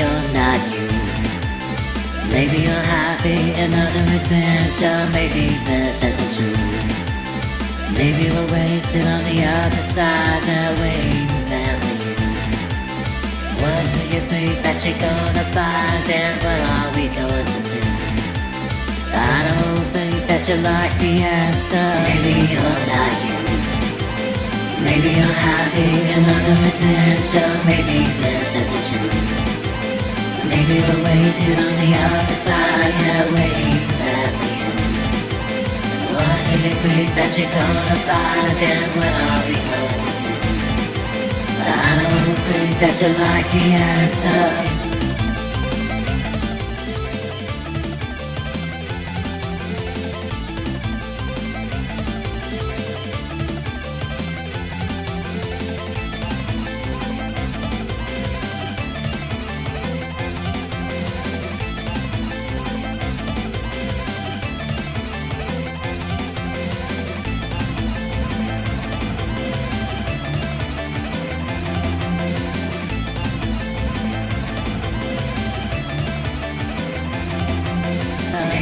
you're not you. Maybe you're happy in another adventure. Maybe this isn't true. Maybe we're waiting on the other side. They're waiting there for you. What do you think that you're gonna find? And what are we going to do? I don't think that you like the answer. Maybe you're not you. Maybe you're happy in another adventure. Maybe this isn't true. Maybe we're waiting on the other side. Yeah, waiting there for you. What do you think that you're gonna find? And what are we going to do? I don't think that you like the answer.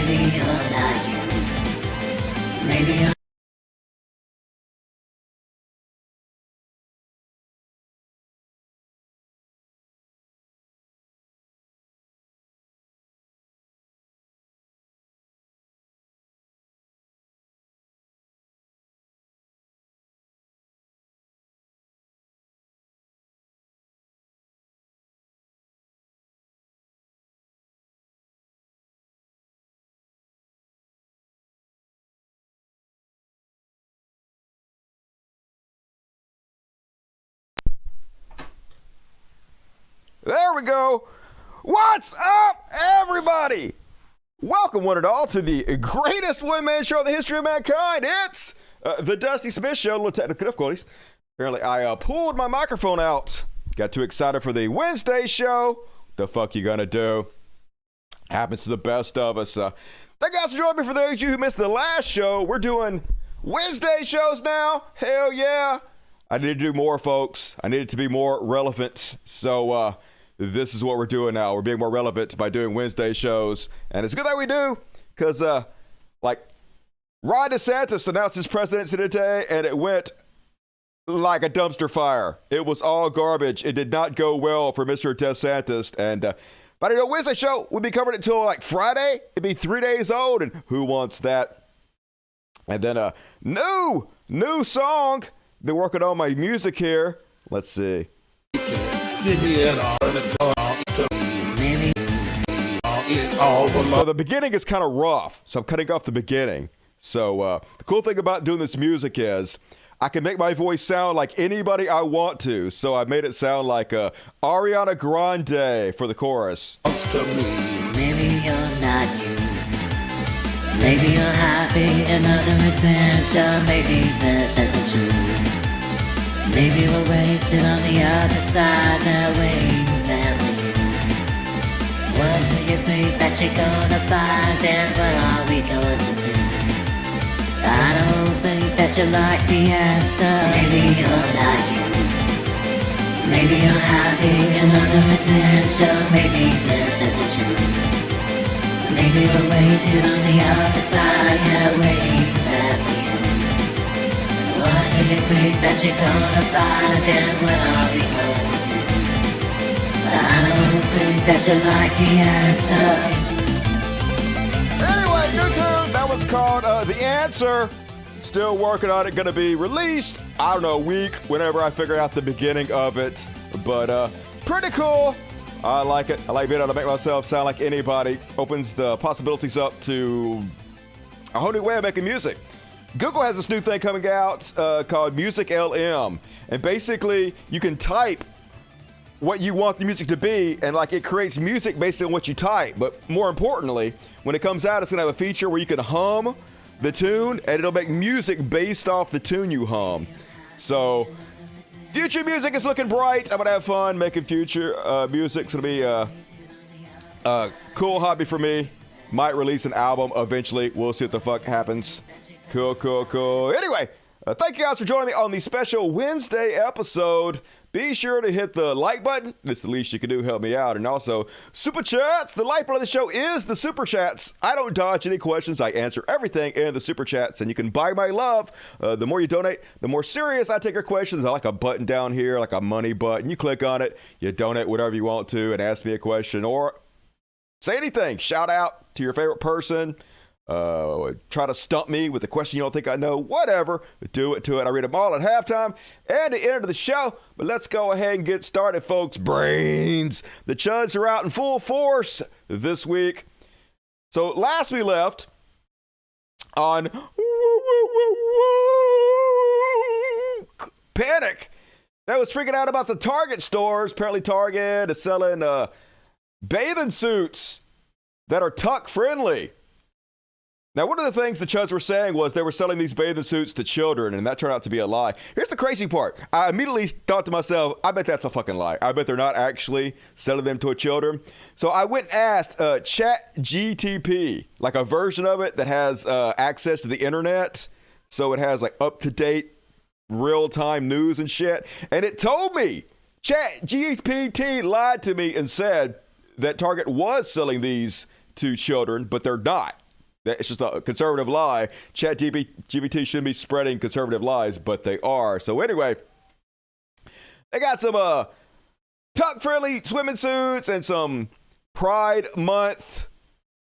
Maybe you're not you. Maybe you're There we go. What's up, everybody? Welcome, one and all, to the greatest one-man show in the history of mankind. It's the Dusty Smith Show. A little technical difficulties. Apparently, I pulled my microphone out. Got too excited for the Wednesday show. The fuck you gonna do? Happens to the best of us. Thank you guys for joining me. For those of you who missed the last show, we're doing Wednesday shows now. Hell yeah. I need to do more, folks. I need it to be more relevant. So, this is what we're doing now. We're being more relevant by doing Wednesday shows. And it's good that we do, because, like, Ron DeSantis announced his presidency today, and it went like a dumpster fire. It was all garbage. It did not go well for Mr. DeSantis. And, but I know Wednesday show, we'll be covering it until, like, Friday. It'd be 3 days old, and who wants that? And then a new song. Been working on my music here. Let's see. So the beginning is kind of rough, so I'm cutting off the beginning. So the cool thing about doing this music is I can make my voice sound like anybody I want to. So I made it sound like Ariana Grande for the chorus. maybe you're not you. Maybe you're happy in another adventure. Maybe this isn't true. Maybe we're waiting on the other side. They're waiting there for you. What do you think that you're gonna find? And what are we going to do? I don't think that you like the answer. Maybe you're not you. Maybe you're happy in another adventure. Maybe this isn't true. Maybe we're waiting on the other side. Yeah, waiting there for you. What do you think that you're gonna find? And what are we going to do? I don't think that you like the answer. Anyway, new tune. That was called The Answer. Still working on it. Gonna be released, I don't know, a week, whenever I figure out the beginning of it. But pretty cool. I like it. I like being able to make myself sound like anybody. Opens the possibilities up to a whole new way of making music. Google has this new thing coming out called Music LM. And basically, you can type what you want the music to be, and like it creates music based on what you type. But more importantly, when it comes out, it's gonna have a feature where you can hum the tune, and it'll make music based off the tune you hum. So future music is looking bright. I'm gonna have fun making future music. It's gonna be a cool hobby for me. Might release an album eventually. We'll see what the fuck happens. Cool. Anyway, thank you guys for joining me on the special Wednesday episode. be sure to hit the like button. It's the least you can do. Help me out. And also, super chats. The lifeblood of the show is the super chats. I don't dodge any questions. I answer everything in the super chats. And you can buy my love. The more you donate, the more serious I take your questions. I like a button down here, like a money button. You click on it. You donate whatever you want to and ask me a question or say anything. Shout out to your favorite person. Try to stump me with a question you don't think I know. Whatever. Do it to it. I read them all at halftime and the end of the show. But let's go ahead and get started, folks. Brains. The Chuds are out in full force this week. So last we left on Panic. That was freaking out about the Target stores. Apparently Target is selling bathing suits that are tuck friendly. Now, one of the things the Chuds were saying was they were selling these bathing suits to children, and that turned out to be a lie. Here's the crazy part. I immediately thought to myself, I bet that's a fucking lie. I bet they're not actually selling them to children. So I went and asked ChatGTP, like a version of it that has access to the internet. So it has like up-to-date, real-time news and shit. And it told me, ChatGPT lied to me and said that Target was selling these to children, but they're not. It's just a conservative lie. ChatGPT shouldn't be spreading conservative lies, but they are. So anyway, they got some tuck-friendly swimming suits and some Pride Month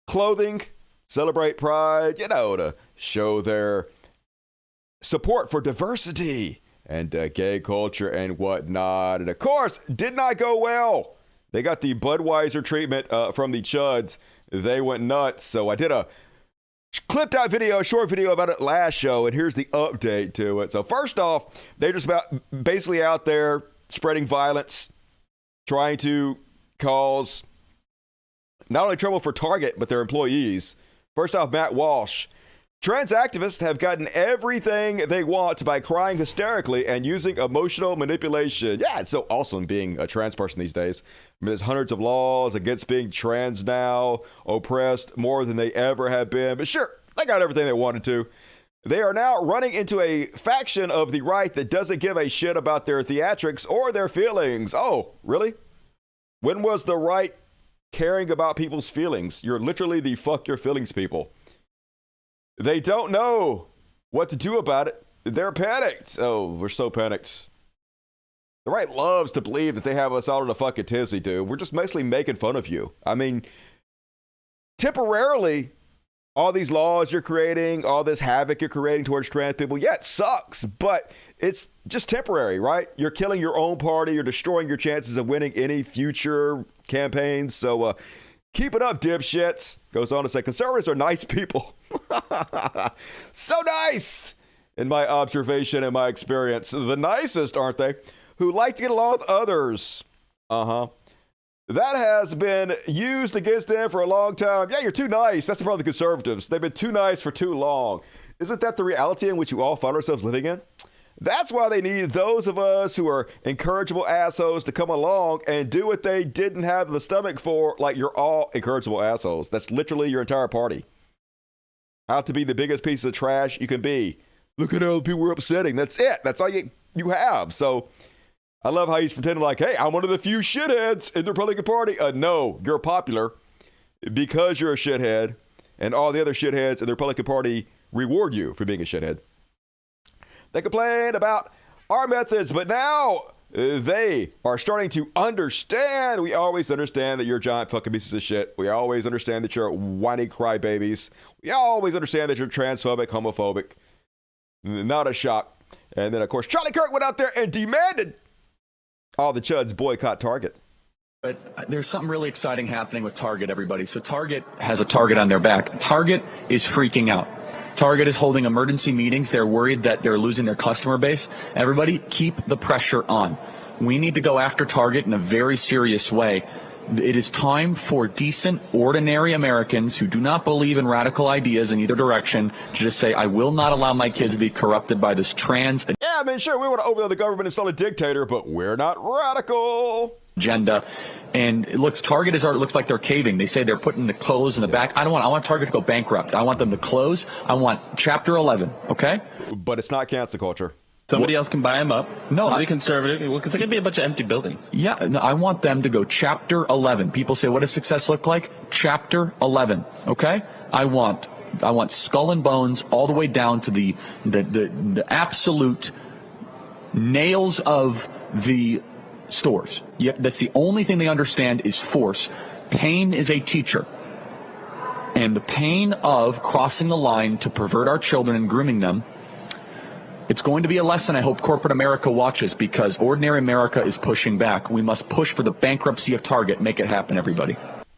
clothing. Celebrate Pride, to show their support for diversity and gay culture and whatnot. And of course, did not go well. They got the Budweiser treatment from the Chuds. They went nuts. So I did a clipped out video, a short video about it last show, and here's the update to it. So first off, they're just basically out there spreading violence, trying to cause not only trouble for Target, but their employees. First off, Matt Walsh. Trans activists have gotten everything they want by crying hysterically and using emotional manipulation. Yeah, it's so awesome being a trans person these days. I mean, there's hundreds of laws against being trans now, oppressed more than they ever have been. But sure, they got everything they wanted to. They are now running into a faction of the right that doesn't give a shit about their theatrics or their feelings. Oh, really? When was the right caring about people's feelings? You're literally the fuck your feelings people. They don't know what to do about it. They're panicked. Oh, we're so panicked. The right loves to believe that they have us all in a fucking tizzy, dude. We're just mostly making fun of you. I mean, temporarily, all these laws you're creating, all this havoc you're creating towards trans people, yeah, it sucks, but it's just temporary, right? You're killing your own party. You're destroying your chances of winning any future campaigns. So, keep it up, dipshits. Goes on to say, conservatives are nice people. So nice, in my observation and my experience. The nicest, aren't they? Who like to get along with others. That has been used against them for a long time. Yeah, you're too nice. That's the problem with the conservatives. They've been too nice for too long. Isn't that the reality in which you all find ourselves living in? That's why they need those of us who are incorrigible assholes to come along and do what they didn't have the stomach for, like you're all incorrigible assholes. That's literally your entire party. How to be the biggest piece of trash you can be. Look at how the people we're upsetting. That's it. That's all you have. So I love how he's pretending like, hey, I'm one of the few shitheads in the Republican Party. No, you're popular because you're a shithead, and all the other shitheads in the Republican Party reward you for being a shithead. They complain about our methods, but now they are starting to understand. We always understand that you're giant fucking pieces of shit. We always understand that you're whiny crybabies. We always understand that you're transphobic, homophobic. Not a shock. And then, of course, Charlie Kirk went out there and demanded all the Chuds boycott Target. But there's something really exciting happening with Target, everybody. So Target has a target on their back. Target is freaking out. Target is holding emergency meetings. They're worried that they're losing their customer base. Everybody, keep the pressure on. We need to go after Target in a very serious way. It is time for decent, ordinary Americans who do not believe in radical ideas in either direction to just say, I will not allow my kids to be corrupted by this trans Yeah, I mean, sure, we want to overthrow the government and install a dictator, but we're not radical agenda. And it looks, Target looks like they're caving. They say they're putting the clothes in the back. I want Target to go bankrupt. I want them to close. I want Chapter 11, okay? But it's not cancel culture. Somebody else can buy them up. No, Somebody conservative. Because it could be a bunch of empty buildings. Yeah, no, I want them to go chapter 11. People say, what does success look like? Chapter 11, okay? I want skull and bones all the way down to the absolute nails of the stores. Yeah, that's the only thing they understand is force. Pain is a teacher. And the pain of crossing the line to pervert our children and grooming them, it's going to be a lesson I hope corporate America watches, because ordinary America is pushing back. We must push for the bankruptcy of Target. Make it happen, everybody.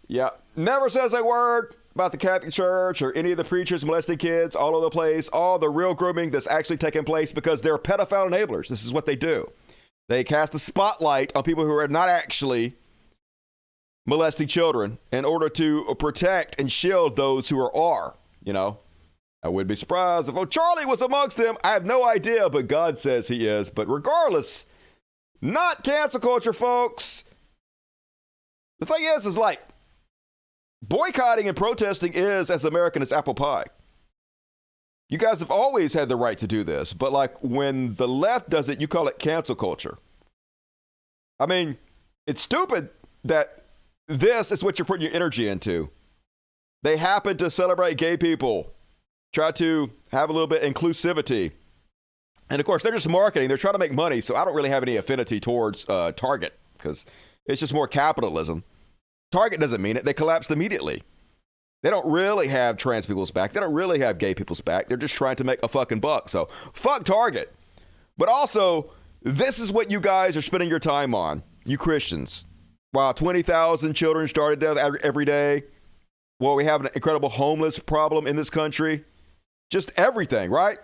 Yeah. Never says a word about the Catholic Church or any of the preachers molesting kids all over the place, all the real grooming that's actually taking place, because they're pedophile enablers. This is what they do. They cast a spotlight on people who are not actually molesting children in order to protect and shield those who are, you know. I wouldn't be surprised if Charlie was amongst them. I have no idea, but God says he is. But regardless, not cancel culture, folks. The thing is like, boycotting and protesting is as American as apple pie. You guys have always had the right to do this, but like when the left does it, you call it cancel culture. I mean, it's stupid that this is what you're putting your energy into. They happen to celebrate gay people, try to have a little bit of inclusivity. And of course, they're just marketing. They're trying to make money. So I don't really have any affinity towards Target, because it's just more capitalism. Target doesn't mean it. They collapsed immediately. They don't really have trans people's back. They don't really have gay people's back. They're just trying to make a fucking buck. So fuck Target. But also, this is what you guys are spending your time on, you Christians. Wow, 20,000 children started death every day. Well, we have an incredible homeless problem in this country. Just everything, right?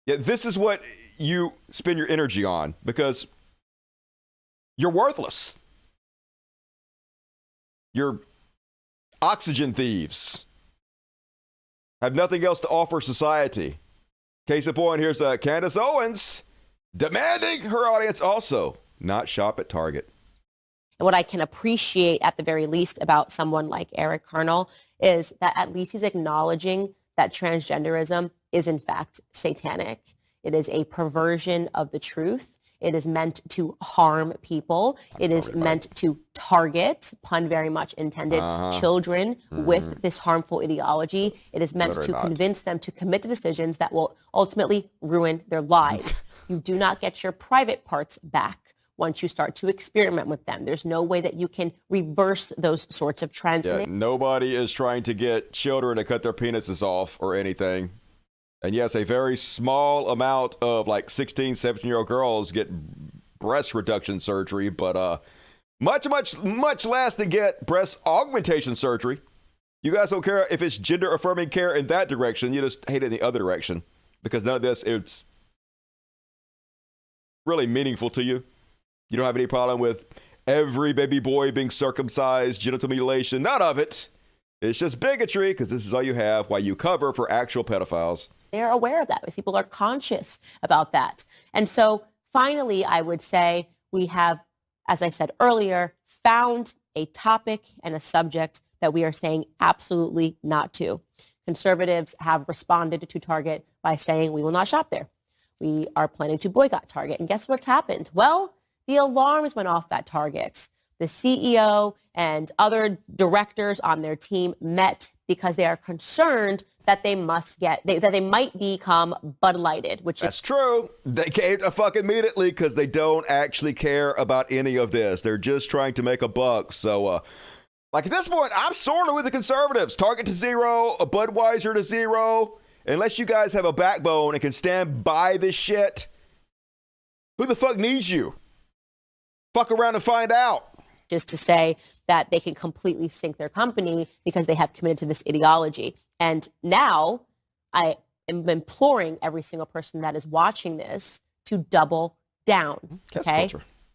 Yet this is what you spend your energy on, because you're worthless. You're oxygen thieves. Have nothing else to offer society. Case in point, here's Candace Owens demanding her audience also not shop at Target. And what I can appreciate at the very least about someone like Eric Carnell is that at least he's acknowledging that transgenderism is in fact satanic. It is a perversion of the truth. It is meant to harm people. It is meant to target, pun very much intended, children with this harmful ideology. It is meant to convince them to commit to decisions that will ultimately ruin their lives. You do not get your private parts back once you start to experiment with them. There's no way that you can reverse those sorts of trends. Yeah, nobody is trying to get children to cut their penises off or anything. And yes, a very small amount of like 16, 17-year-old girls get breast reduction surgery, but much less than get breast augmentation surgery. You guys don't care if it's gender affirming care in that direction. You just hate it in the other direction, because none of this is really meaningful to you. You don't have any problem with every baby boy being circumcised, genital mutilation, none of it. It's just bigotry, because this is all you have while you cover for actual pedophiles. They're aware of that. People are conscious about that. And so finally, I would say we have, as I said earlier, found a topic and a subject that we are saying absolutely not to. Conservatives have responded to Target by saying we will not shop there. We are planning to boycott Target. And guess what's happened? Well, the alarms went off at Target. The CEO and other directors on their team met because they are concerned that they might become Bud Lighted, which That's true. They caved a fucking immediately because they don't actually care about any of this. They're just trying to make a buck. So, like at this point, I'm sort of with the conservatives. Target to zero, a Budweiser to zero. Unless you guys have a backbone and can stand by this shit, who the fuck needs you? Fuck around and find out. Just to say that they can completely sink their company because they have committed to this ideology. And now I am imploring every single person that is watching this to double down. Okay?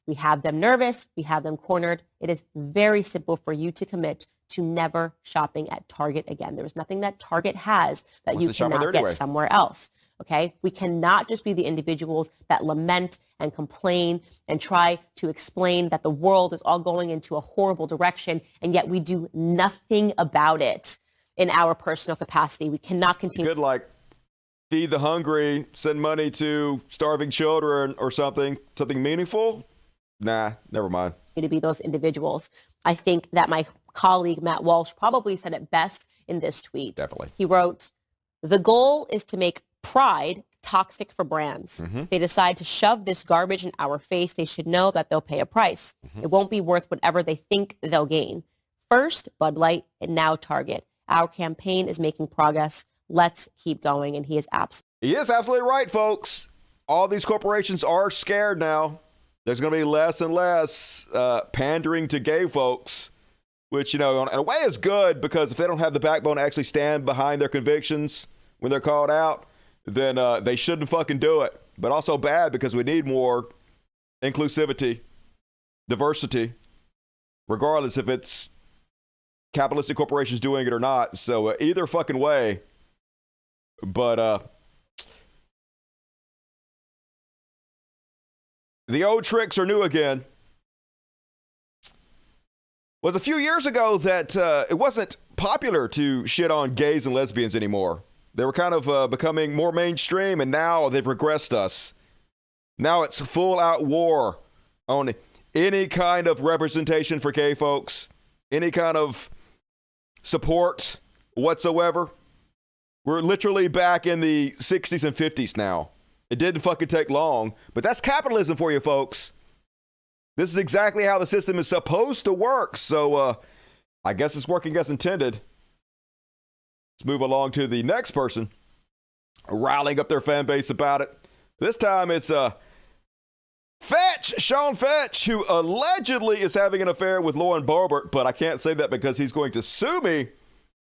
We have them nervous. We have them cornered. It is very simple for you to commit to never shopping at Target again. There is nothing that Target has that you cannot get somewhere else. Okay? We cannot just be the individuals that lament and complain and try to explain that the world is all going into a horrible direction, and yet we do nothing about it in our personal capacity. We cannot continue. Good, like feed the hungry, send money to starving children or something meaningful? Nah, never mind. To be those individuals. I think that my colleague Matt Walsh probably said it best in this tweet. Definitely. He wrote, "The goal is to make pride toxic for brands. They decide to shove this garbage in our face. They should know that they'll pay a price. It won't be worth whatever they think they'll gain. First, Bud Light, and now Target. Our campaign is making progress. Let's keep going." And he is absolutely right, folks. All these corporations are scared now. There's going to be less and less pandering to gay folks, which, in a way is good, because if they don't have the backbone to actually stand behind their convictions when they're called out, then they shouldn't fucking do it. But also bad, because we need more inclusivity, diversity, regardless if it's capitalistic corporations doing it or not. So either fucking way. But the old tricks are new again. Was a few years ago that it wasn't popular to shit on gays and lesbians anymore. They were kind of becoming more mainstream, and now they've regressed us. Now it's full-out war on any kind of representation for gay folks, any kind of support whatsoever. We're literally back in the 60s and 50s now. It didn't fucking take long, but that's capitalism for you, folks. This is exactly how the system is supposed to work. So I guess it's working as intended. Let's move along to the next person riling up their fan base about it. This time it's Fetch, Sean Fetch, who allegedly is having an affair with Lauren Boebert, but I can't say that because he's going to sue me.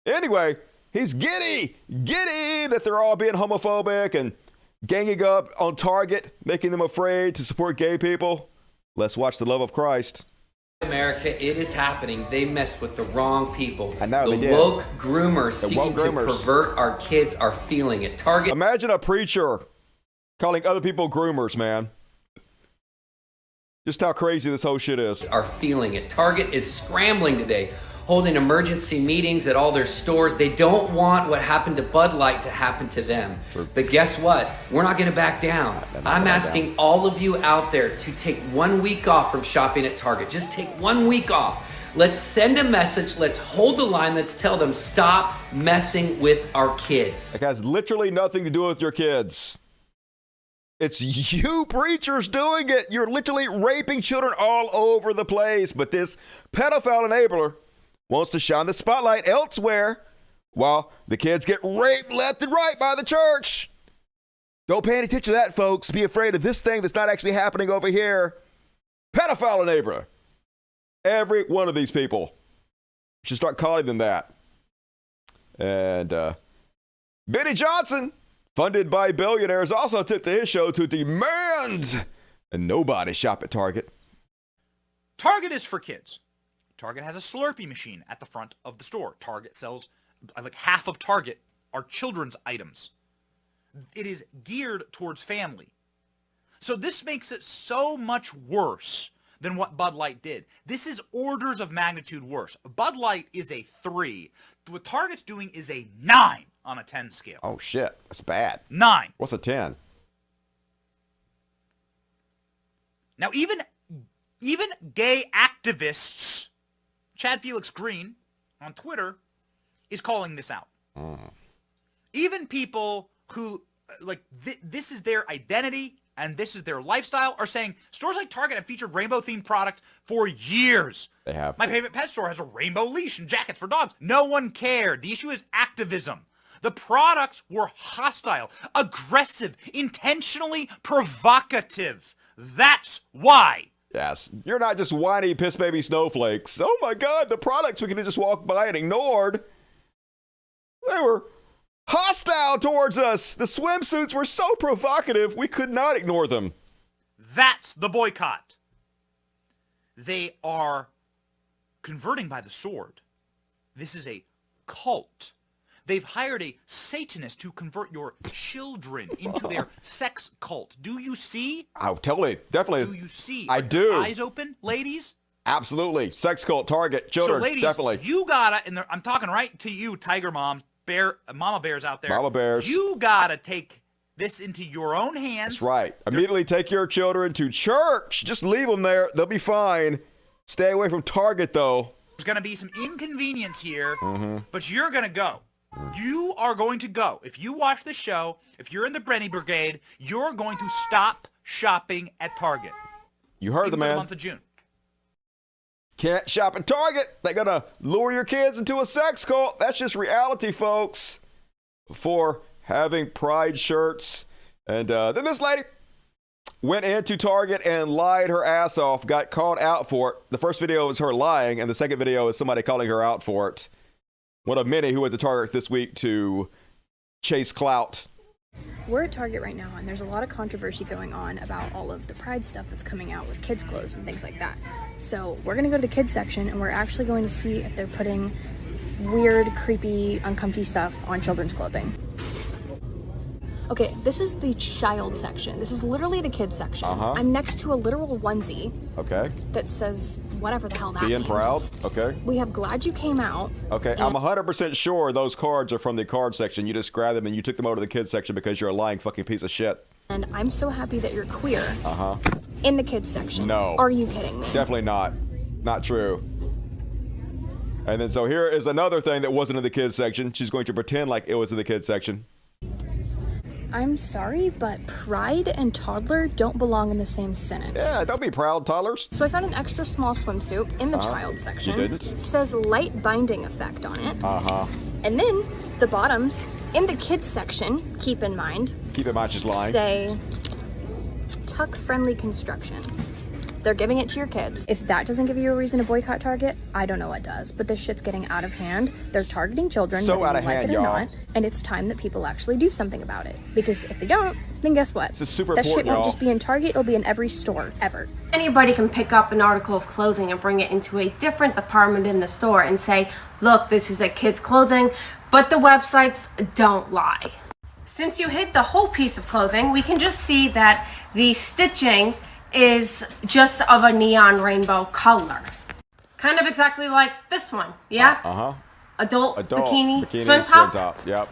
Anyway, he's giddy that they're all being homophobic and ganging up on Target, making them afraid to support gay people. Let's watch the love of Christ. America, it is happening. They mess with the wrong people. I know, the they did. woke groomers seeking to groomers. pervert our kids are feeling it. Target. Imagine a preacher calling other people groomers, man. Just how crazy this whole shit is. Are feeling it. Target is scrambling today, holding emergency meetings at all their stores. They don't want what happened to Bud Light to happen to them. True. But guess what? We're not going to back down. I'm asking all of you out there to take 1 week off from shopping at Target. Just take 1 week off. Let's send a message. Let's hold the line. Let's tell them, stop messing with our kids. It has literally nothing to do with your kids. It's you preachers doing it. You're literally raping children all over the place. But this pedophile enabler wants to shine the spotlight elsewhere while the kids get raped left and right by the church. Don't pay any attention to that, folks. Be afraid of this thing that's not actually happening over here. Pedophile enabler. Every one of these people should start calling them that. And Benny Johnson, funded by billionaires, also took to his show to demand and nobody shop at Target. Target is for kids. Target has a Slurpee machine at the front of the store. Target sells, like half of Target are children's items. It is geared towards family. So this makes it so much worse than what Bud Light did. This is orders of magnitude worse. Bud Light is a 3. What Target's doing is a 9 on a 10 scale. Oh, shit. That's bad. 9. What's a 10? Now, even gay activists, Chad Felix Green on Twitter is calling this out. Even people who, this is their identity and this is their lifestyle are saying stores like Target have featured rainbow-themed product for years. They have. My favorite pet store has a rainbow leash and jackets for dogs. No one cared. The issue is activism. The products were hostile, aggressive, intentionally provocative. That's why. Yes. You're not just whiny piss baby snowflakes. Oh my God, the products we could have just walked by and ignored. They were hostile towards us. The swimsuits were so provocative, we could not ignore them. That's the boycott. They are converting by the sword. This is a cult. They've hired a Satanist to convert your children into their sex cult. Do you see? Oh, totally. Definitely. Do you see? I Are do. your eyes open, ladies? Absolutely. Sex cult, Target, children, So ladies, definitely. you gotta, and I'm talking right to you, Tiger Moms, mama bears out there. Mama bears. You gotta take this into your own hands. That's right. Immediately take your children to church. Just leave them there. They'll be fine. Stay away from Target, though. There's gonna be some inconvenience here, but you're gonna go. You are going to go. If you watch the show, if you're in the Brenny Brigade, you're going to stop shopping at Target. You heard the For the man. month of June. Can't shop at Target. They're going to lure your kids into a sex cult. That's just reality, folks. For having pride shirts. And then this lady went into Target and lied her ass off, got called out for it. The first video is her lying, and the second video is somebody calling her out for it. One of many who went to Target this week to chase clout. We're at Target right now, and there's a lot of controversy going on about all of the Pride stuff that's coming out with kids' clothes and things like that. So we're going to go to the kids section, and we're actually going to see if they're putting weird, creepy, uncomfy stuff on children's clothing. Okay, this is the child section. This is literally the kids section. I'm next to a literal onesie. Okay. That says whatever the hell that Being means. proud. Okay. We have Glad You Came Out. Okay, I'm 100% sure those cards are from the card section. You just grabbed them and you took them over to the kids section because you're a lying fucking piece of shit. And I'm so happy that you're queer. In the kids section. No. Are you kidding me? Definitely not. Not true. And then so here is another thing that wasn't in the kids section. She's going to pretend like it was in the kids section. I'm sorry, but pride and toddler don't belong in the same sentence. Yeah, don't be proud, toddlers. So I found an extra small swimsuit in the child section. You didn't? Says light binding effect on it. And then the bottoms in the kids section, keep in mind, She's lying. say tuck friendly construction. They're giving it to your kids. If that doesn't give you a reason to boycott Target, I don't know what does. But this shit's getting out of hand. They're targeting children, So whether out of you like hand, it or y'all. not. And it's time that people actually do something about it. Because if they don't, then guess what? This is super that shit important, won't y'all. just be in Target, it'll be in every store, ever. Anybody can pick up an article of clothing and bring it into a different department in the store and say, look, this is a kid's clothing, but the websites don't lie. Since you hid the whole piece of clothing, we can just see that the stitching is just of a neon rainbow color. Kind of exactly like this one, yeah? Adult bikini swim top. Yep.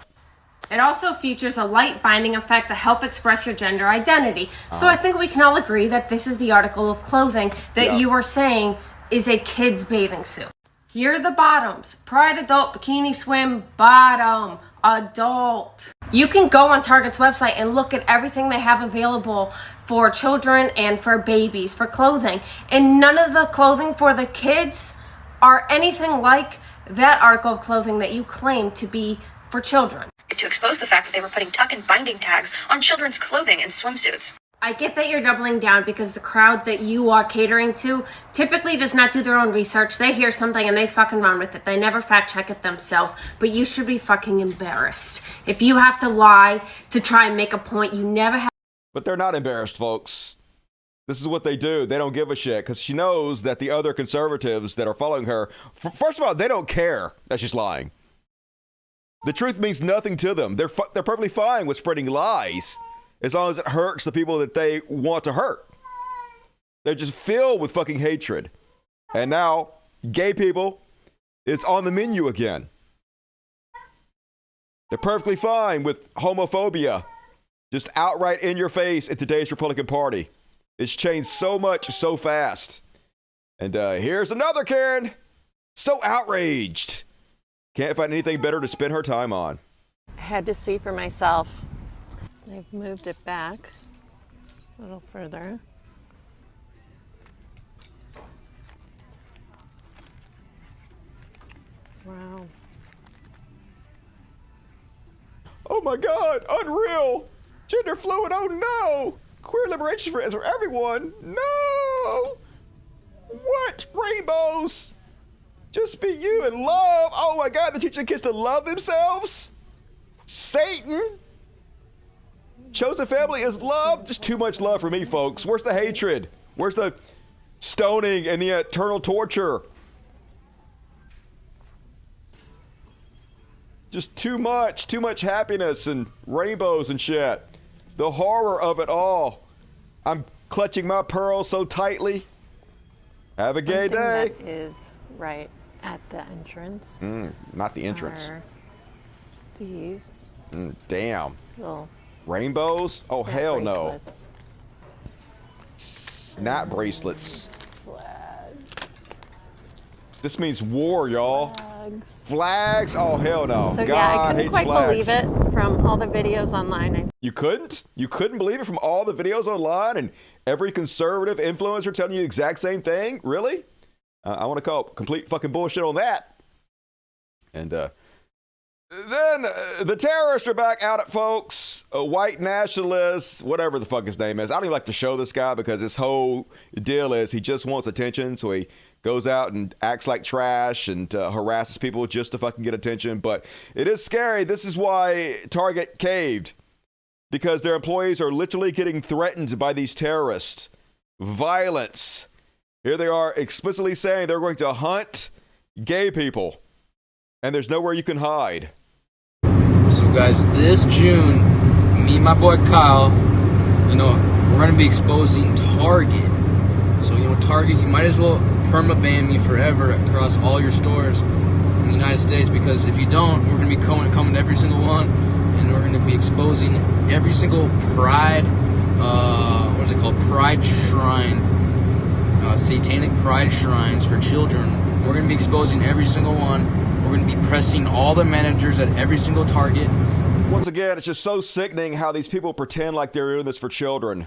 It also features a light binding effect to help express your gender identity. So I think we can all agree that this is the article of clothing that you were saying is a kid's bathing suit. Here are the bottoms. Pride adult bikini swim bottom. Adult. You can go on Target's website and look at everything they have available for children and for babies for clothing. And none of the clothing for the kids are anything like that article of clothing that you claim to be for children. To expose the fact that they were putting tuck and binding tags on children's clothing and swimsuits. I get that you're doubling down because the crowd that you are catering to typically does not do their own research. They hear something and they fucking run with it. They never fact check it themselves. But you should be fucking embarrassed. If you have to lie to try and make a point, you never have. But they're not embarrassed, folks. This is what they do. They don't give a shit because she knows that the other conservatives that are following her, first of all, they don't care that she's lying. The truth means nothing to them. They're perfectly fine with spreading lies as long as it hurts the people that they want to hurt. They're just filled with fucking hatred. And now, gay people is on the menu again. They're perfectly fine with homophobia. Just outright in your face in today's Republican Party. It's changed so much so fast. And here's another Karen. So outraged. Can't find anything better to spend her time on. I had to see for myself. I've moved it back a little further. Wow. Oh my God, unreal. Gender fluid, oh no. Queer liberation for everyone. No. What? Rainbows. Just be you and love. Oh my God, they're teaching kids to love themselves. Satan. Chosen family is love. Just too much love for me, folks. Where's the hatred? Where's the stoning and the eternal torture? Just too much happiness and rainbows and shit. The horror of it all. I'm clutching my pearls so tightly. Have a gay day. That is right at the entrance. Not the entrance. Are these Damn. little Rainbows? Oh, snap hell no. bracelets. Snap bracelets. Flags. This means war, y'all. Flags? Oh, hell no. So God yeah, I couldn't hates quite flags. believe it from all the videos online. You couldn't? You couldn't believe it from all the videos online and every conservative influencer telling you the exact same thing? Really? I want to call complete fucking bullshit on that. And then the terrorists are back at it, folks. White nationalists, whatever the fuck his name is. I don't even like to show this guy because his whole deal is he just wants attention. So he goes out and acts like trash and harasses people just to fucking get attention. But it is scary. This is why Target caved. Because their employees are literally getting threatened by these terrorists. Violence. Here they are explicitly saying they're going to hunt gay people. And there's nowhere you can hide. So guys, this June, me and my boy Kyle, we're going to be exposing Target. So, Target, you might as well perma-ban me forever across all your stores in the United States, because if you don't, we're going to be coming to every single one, and we're going to be exposing every single Pride, Pride Shrine, satanic Pride shrines for children. We're going to be exposing every single one. We're going to be pressing all the managers at every single Target. Once again, it's just so sickening how these people pretend like they're doing this for children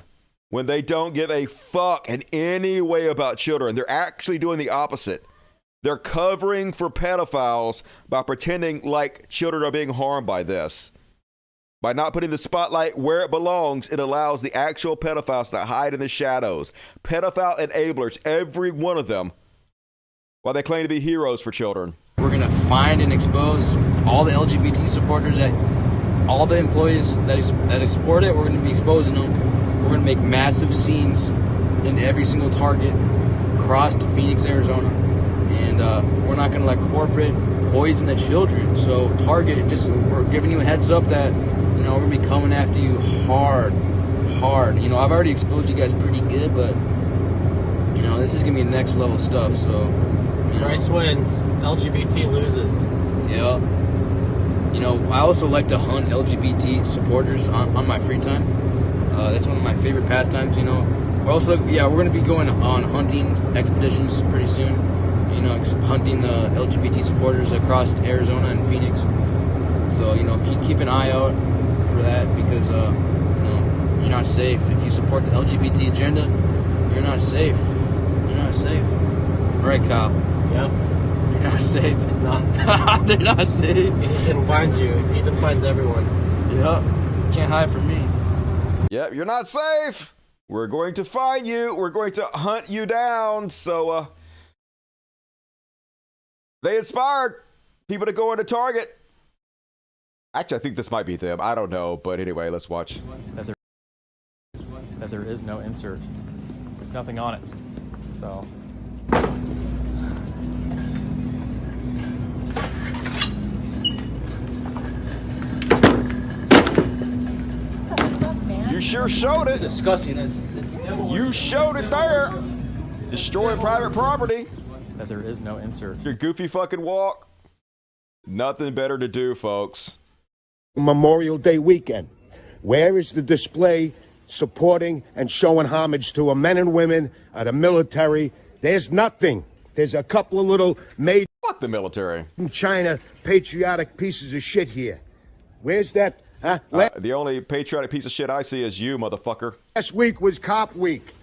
when they don't give a fuck in any way about children. They're actually doing the opposite. They're covering for pedophiles by pretending like children are being harmed by this. By not putting the spotlight where it belongs, it allows the actual pedophiles to hide in the shadows. Pedophile enablers, every one of them, while they claim to be heroes for children. We're going to find and expose all the LGBT supporters, all the employees that support it. We're going to be exposing them. We're going to make massive scenes in every single Target across Phoenix, Arizona. And we're not going to let corporate poison the children. So Target, we're giving you a heads up that, we're going to be coming after you hard. I've already exposed you guys pretty good, but, this is going to be next level stuff. So, Christ wins, LGBT loses. Yeah. I also like to hunt LGBT supporters on my free time. That's one of my favorite pastimes, We're also, we're going to be going on hunting expeditions pretty soon. Hunting the LGBT supporters across Arizona and Phoenix. So, keep an eye out for that, because, you're not safe. If you support the LGBT agenda, you're not safe. You're not safe. Right, Kyle? Yep. You're not safe. They're not safe. Ethan finds you. Ethan finds everyone. Yep. Can't hide from me. Yep, you're not safe. We're going to find you. We're going to hunt you down. So, they inspired people to go into Target. Actually, I think this might be them. I don't know. But anyway, let's watch. That there is no insert. There's nothing on it. So. You sure showed it. It's disgusting. You showed it there. Destroying private property. That there is no insert. Your goofy fucking walk. Nothing better to do, folks. Memorial Day weekend. Where is the display supporting and showing homage to our men and women, the military? There's nothing. There's a couple of little made fuck the military in China patriotic pieces of shit here. Where's that? Huh? The only patriotic piece of shit I see is you, motherfucker. Last week was Cop Week.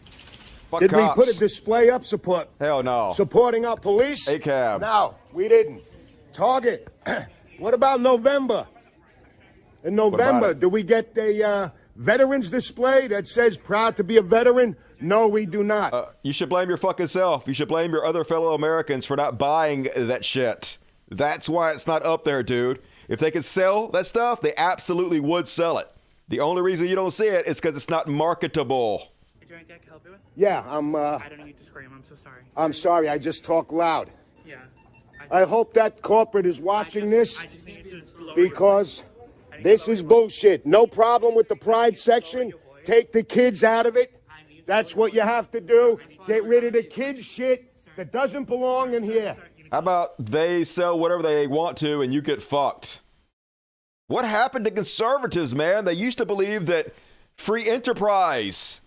Fuck Did cops. we put a display up Hell no. supporting our police? ACAB. No, we didn't. Target. What about November? In November, do we get a veterans display that says proud to be a veteran? No, we do not. You should blame your fucking self. You should blame your other fellow Americans for not buying that shit. That's why it's not up there, dude. If they could sell that stuff, they absolutely would sell it. The only reason you don't see it is because it's not marketable. Is there anything I can help you with? Yeah, I don't need to scream. I'm so sorry. I'm sorry. I just talk loud. Yeah. I hope that corporate is watching this because this is bullshit. No problem with the pride section. Take the kids out of it. That's what you have to do. Get rid of the kids shit that doesn't belong in here. How about they sell whatever they want to and you get fucked? What happened to conservatives, man? They used to believe that free enterprise,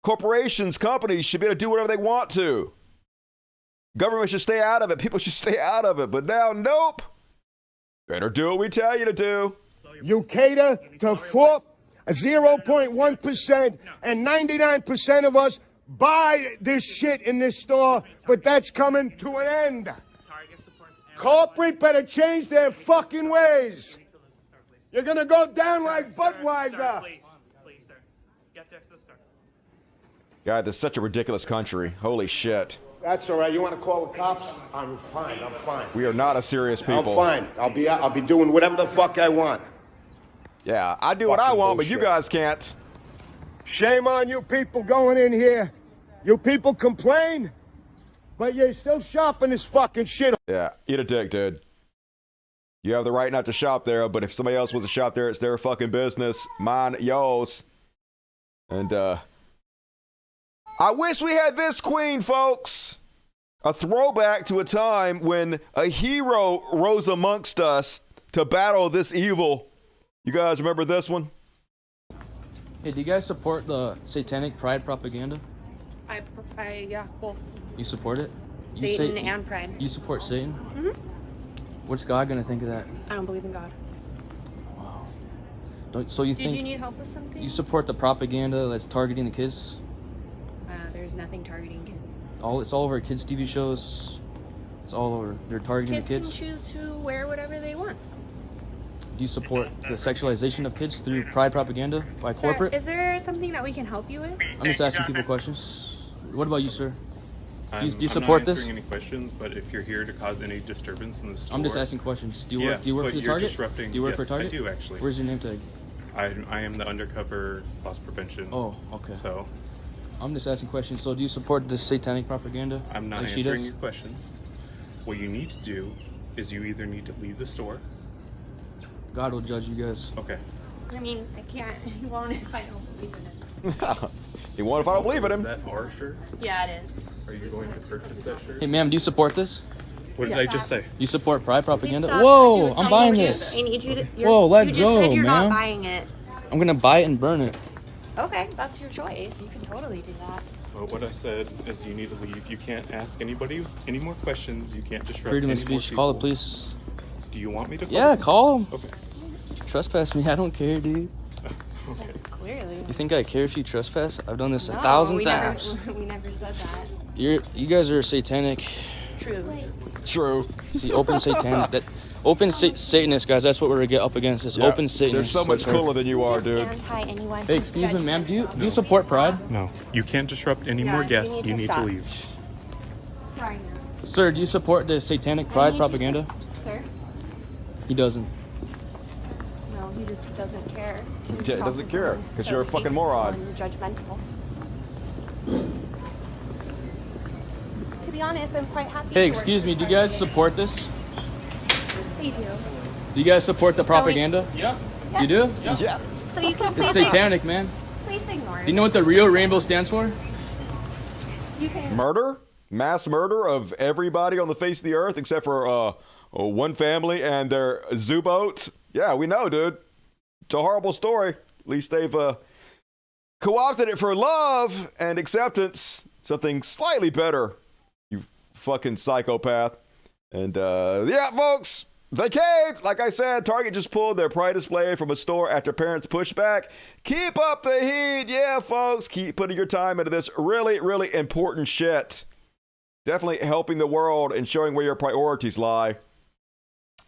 corporations, companies should be able to do whatever they want to. Government should stay out of it. People should stay out of it. But now, nope. Better do what we tell you to do. You cater to 0.1%, and 99% of us buy this shit in this store, but that's coming to an end. Corporate better change their fucking ways. You're gonna go down like Budweiser. God, this is such a ridiculous country. Holy shit. That's all right. You want to call the cops? I'm fine. I'm fine. We are not a serious people. I'm fine. I'll be doing whatever the fuck I want. Yeah, I do what I want, but you guys can't. Shame on you people going in here. You people complain, but you're still shopping this fucking shit. Yeah, eat a dick, dude. You have the right not to shop there, but if somebody else wants to shop there, it's their fucking business. Mine, yours. And, I wish we had this queen, folks. A throwback to a time when a hero rose amongst us to battle this evil. You guys remember this one? Hey, do you guys support the satanic pride propaganda? Yeah, both. You support it? Satan and pride. You support Satan? Mm-hmm. What's God gonna think of that? I don't believe in God. Wow. So you think you need help with something? you support the propaganda that's targeting the kids? There's nothing targeting kids. It's all over kids' TV shows. It's all over. They're targeting the kids. Kids can choose to wear whatever they want. Do you support the sexualization of kids through pride propaganda by corporate? Is there something that we can help you with? I'm just asking people questions. What about you, sir? Do you I'm support not this? answering any questions, but if you're here to cause any disturbance in the store, I'm just asking questions. Do you work for the you're Target? disrupting. Do you work for Yes, Target? I do actually. Where's your name tag? I am the undercover loss prevention. Oh, okay. So I'm just asking questions. So do you support this satanic propaganda? I'm not like she answering does? your questions. What you need to do is you either need to leave the store. God will judge you guys. Okay. I mean, I can't. He won't if I don't believe in it. He won't if I don't believe in him. Is that our shirt? Yeah, it is. Are you going to purchase that shirt? Hey, ma'am, do you support this? What did I just say? You support pride propaganda? Stop. Whoa, I'm I buying need you- this. I need you to. Whoa, let you go, just said you're ma'am. not buying it. I'm gonna buy it and burn it. Okay, that's your choice. You can totally do that. Well, what I said is you need to leave. You can't ask anybody any more questions. You can't disrupt Freedom of any more speech. Call the people. police. Do you want me to? Yeah, call them. Okay. Trespass me. I don't care, dude. Okay. Clearly. You think I care if you trespass? I've done this No, 1,000 we times. Never, we never said that. You guys are satanic. True. True. See, open satanic. Satanists, guys. That's what we're gonna get up against. Is Yeah, open Satanists. They're so much cooler than you are, dude. Anti anyone. Hey, excuse me, ma'am. Do you support pride? No, you can't disrupt any more guests. You need to leave. Sorry, no. Sir, do you support the satanic pride propaganda? Sir? He doesn't. No, he just doesn't care. to Yeah, he talk doesn't to care, someone 'cause so you're a fucking moron. hateful and judgmental. To be honest, I'm quite happy. Hey, to excuse work me. for Do you guys Target. support this? They do. Do you guys support the So we- propaganda? Yeah. You do? Yeah. So you can It's please satanic, man. Please ignore it. Do you know what the real rainbow stands for? You can. Murder? Mass murder of everybody on the face of the earth except for one family and their zoo boat? Yeah, we know, dude. It's a horrible story. At least they've co-opted it for love and acceptance. Something slightly better, you fucking psychopath. And yeah, folks, they caved. Like I said, Target just pulled their pride display from a store after parents pushed back. Keep up the heat. Yeah, folks, keep putting your time into this really, really important shit. Definitely helping the world and showing where your priorities lie.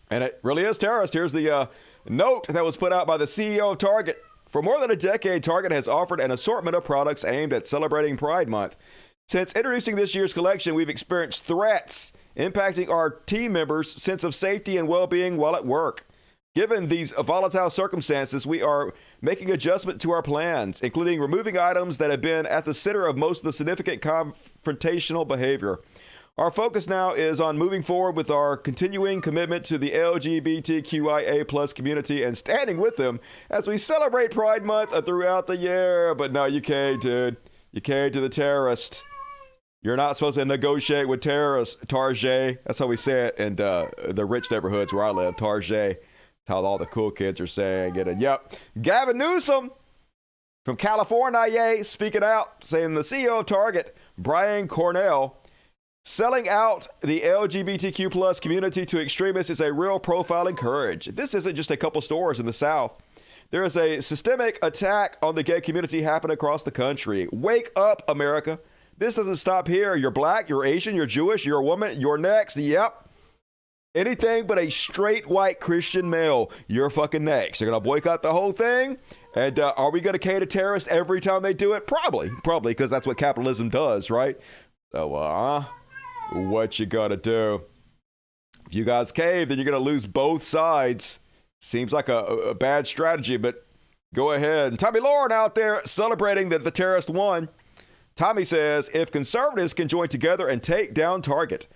And it really is terrorist. Here's the note that was put out by the CEO of Target. For more than a decade, Target has offered an assortment of products aimed at celebrating Pride Month. Since introducing this year's collection, we've experienced threats impacting our team members' sense of safety and well-being while at work. Given these volatile circumstances, we are making adjustment to our plans, including removing items that have been at the center of most of the significant confrontational behavior. Our focus now is on moving forward with our continuing commitment to the LGBTQIA+ community and standing with them as we celebrate Pride Month throughout the year. But no, you caved, dude. You caved to the terrorist. You're not supposed to negotiate with terrorists, Target. That's how we say it in the rich neighborhoods where I live, Target. how all the cool kids are saying it. And yep, Gavin Newsom from California, speaking out, saying the CEO of Target, Brian Cornell, selling out the LGBTQ plus community to extremists is a real profile in courage. This isn't just a couple stores in the South. There is a systemic attack on the gay community happening across the country. Wake up, America. This doesn't stop here. You're black, you're Asian, you're Jewish, you're a woman, you're next. Yep. Anything but a straight white Christian male, you're fucking next. You're going to boycott the whole thing? And are we going to cater terrorists every time they do it? Probably, because that's what capitalism does, right? So, what you got to do? If you guys cave, then you're going to lose both sides. Seems like a bad strategy, but go ahead. And Tommy Lauren out there celebrating that the terrorist won. Tommy says, if conservatives can join together and take down Target,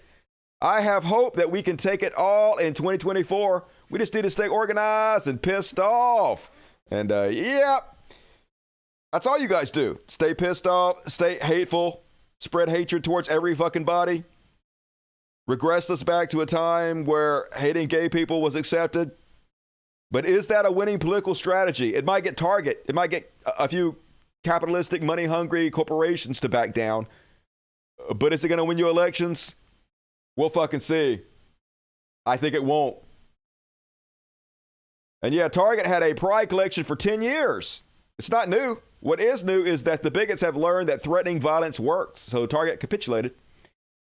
I have hope that we can take it all in 2024. We just need to stay organized and pissed off. And yeah, that's all you guys do. Stay pissed off, stay hateful, spread hatred towards every fucking body. Regress us back to a time where hating gay people was accepted. But is that a winning political strategy? It might get Target. It might get a few capitalistic, money-hungry corporations to back down. But is it going to win you elections? We'll fucking see. I think it won't. And yeah, Target had a pride collection for 10 years. It's not new. What is new is that the bigots have learned that threatening violence works. So Target capitulated.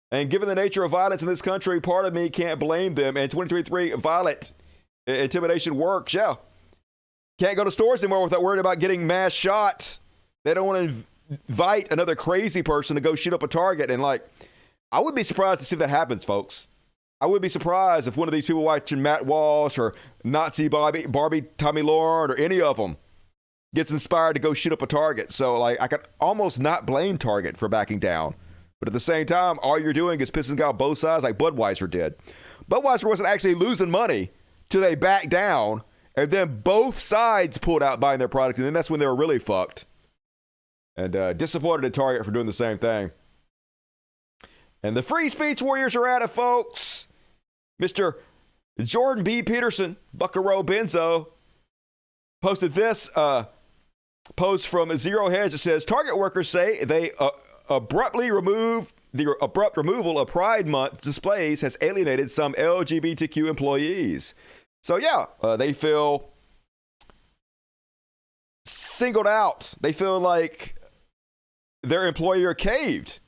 And given the nature of violence in this country, part of me can't blame them. And 2023, violent intimidation works, yeah. Can't go to stores anymore without worrying about getting mass shot. They don't want to invite another crazy person to go shoot up a Target. And like, I would be surprised to see if that happens, folks. I would be surprised if one of these people watching Matt Walsh or Nazi Barbie Tommy Lauren or any of them gets inspired to go shoot up a Target. So like, I could almost not blame Target for backing down. But at the same time, all you're doing is pissing out both sides like Budweiser did. Budweiser wasn't actually losing money till they backed down, and then both sides pulled out buying their product, and then that's when they were really fucked. And disappointed at Target for doing the same thing. And the free speech warriors are at it, folks. Mr. Jordan B. Peterson, Buckaroo Benzo, posted this post from Zero Hedge that says, Target workers say they abrupt removal of Pride Month displays has alienated some LGBTQ employees. So yeah, they feel singled out. They feel like their employer caved,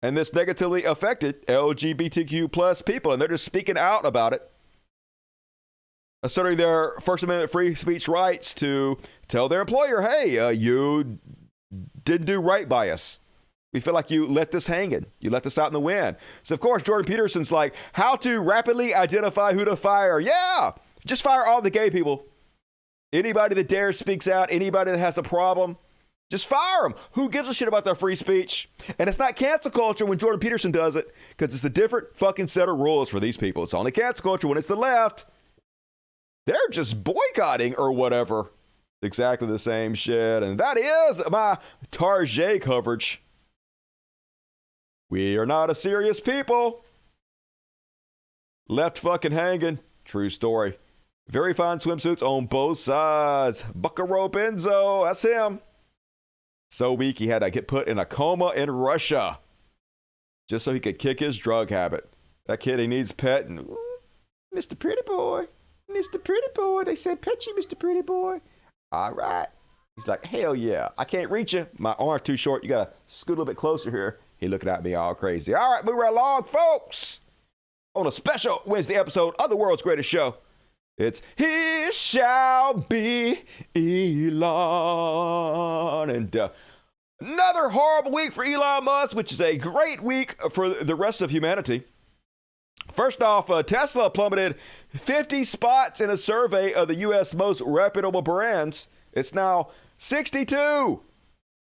and this negatively affected LGBTQ plus people, and they're just speaking out about it, asserting their First Amendment free speech rights to tell their employer, hey, you didn't do right by us. We feel like you let this hanging. You let this out in the wind. So, of course, Jordan Peterson's like, how to rapidly identify who to fire. Yeah, just fire all the gay people. Anybody that dares speaks out, anybody that has a problem, just fire them. Who gives a shit about their free speech? And it's not cancel culture when Jordan Peterson does it, because it's a different fucking set of rules for these people. It's only cancel culture when it's the left. They're just boycotting or whatever. Exactly the same shit. And that is my Target coverage. We are not a serious people. Left fucking hanging. True story. Very fine swimsuits on both sides. Buckaroo Benzo, that's him. So weak he had to get put in a coma in Russia just so he could kick his drug habit. That kid, he needs petting. Ooh, Mr. Pretty Boy. Mr. Pretty Boy. They said pet you, Mr. Pretty Boy. All right. He's like, hell yeah. I can't reach you. My arm's too short. You got to scoot a little bit closer here. He looking at me all crazy. All right, moving right along, folks. On a special Wednesday episode of the world's greatest show, it's He Shall Be Elon. And another horrible week for Elon Musk, which is a great week for the rest of humanity. First off, Tesla plummeted 50 spots in a survey of the U.S. most reputable brands. It's now 62.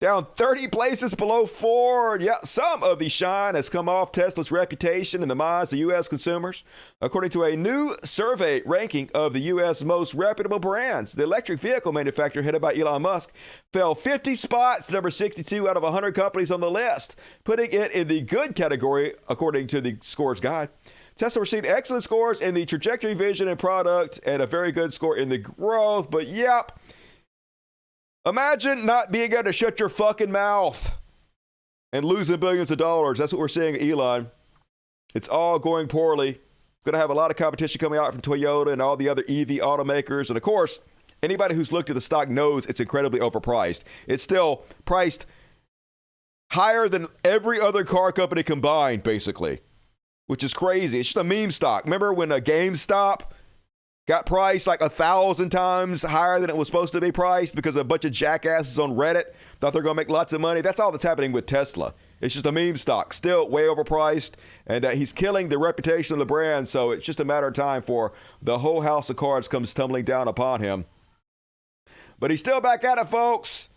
Down 30 places below Ford. Yeah, some of the shine has come off Tesla's reputation in the minds of U.S. consumers. According to a new survey ranking of the U.S. most reputable brands, the electric vehicle manufacturer headed by Elon Musk fell 50 spots, number 62 out of 100 companies on the list, putting it in the good category, according to the Scores Guide. Tesla received excellent scores in the trajectory, vision, and product, and a very good score in the growth. But yep, imagine not being able to shut your fucking mouth and losing billions of dollars. That's what we're seeing, Elon. It's all going poorly. Going to have a lot of competition coming out from Toyota and all the other EV automakers. And of course, anybody who's looked at the stock knows it's incredibly overpriced. It's still priced higher than every other car company combined, basically, which is crazy. It's just a meme stock. Remember when a GameStop got priced like 1,000 times higher than it was supposed to be priced because a bunch of jackasses on Reddit thought they're going to make lots of money? That's all that's happening with Tesla. It's just a meme stock, still way overpriced, and he's killing the reputation of the brand, so it's just a matter of time for the whole house of cards comes tumbling down upon him. But he's still back at it, folks.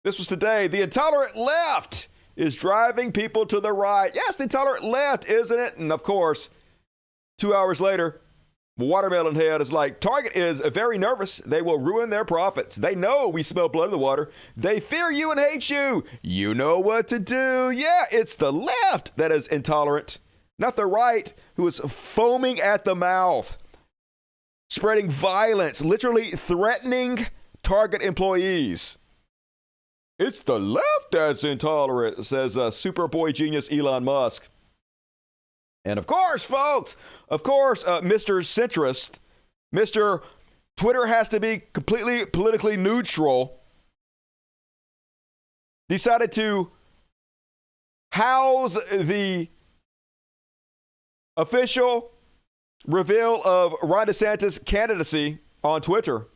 This was today. The intolerant left is driving people to the right. Yes, the intolerant left, isn't it? And of course, 2 hours later, Watermelon Head is like, Target is very nervous. They will ruin their profits. They know we smell blood in the water. They fear you and hate you. You know what to do. Yeah, it's the left that is intolerant, not the right, who is foaming at the mouth, spreading violence, literally threatening Target employees. It's the left that's intolerant, says Superboy genius Elon Musk. And of course, folks, Mr. Centrist, Mr. Twitter has to be completely politically neutral, decided to house the official reveal of Ron DeSantis' candidacy on Twitter.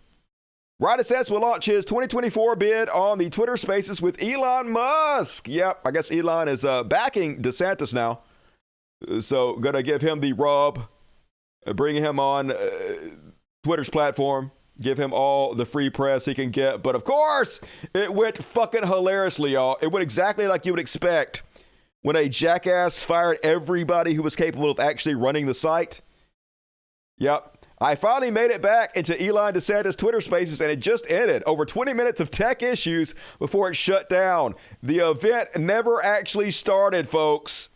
Ron DeSantis will launch his 2024 bid on the Twitter Spaces with Elon Musk. Yep, I guess Elon is backing DeSantis now. So going to give him the rub, bring him on Twitter's platform, give him all the free press he can get. But of course, it went fucking hilariously, y'all. It went exactly like you would expect when a jackass fired everybody who was capable of actually running the site. Yep. I finally made it back into Elon DeSantis' Twitter Spaces, and it just ended. Over 20 minutes of tech issues before it shut down. The event never actually started, folks.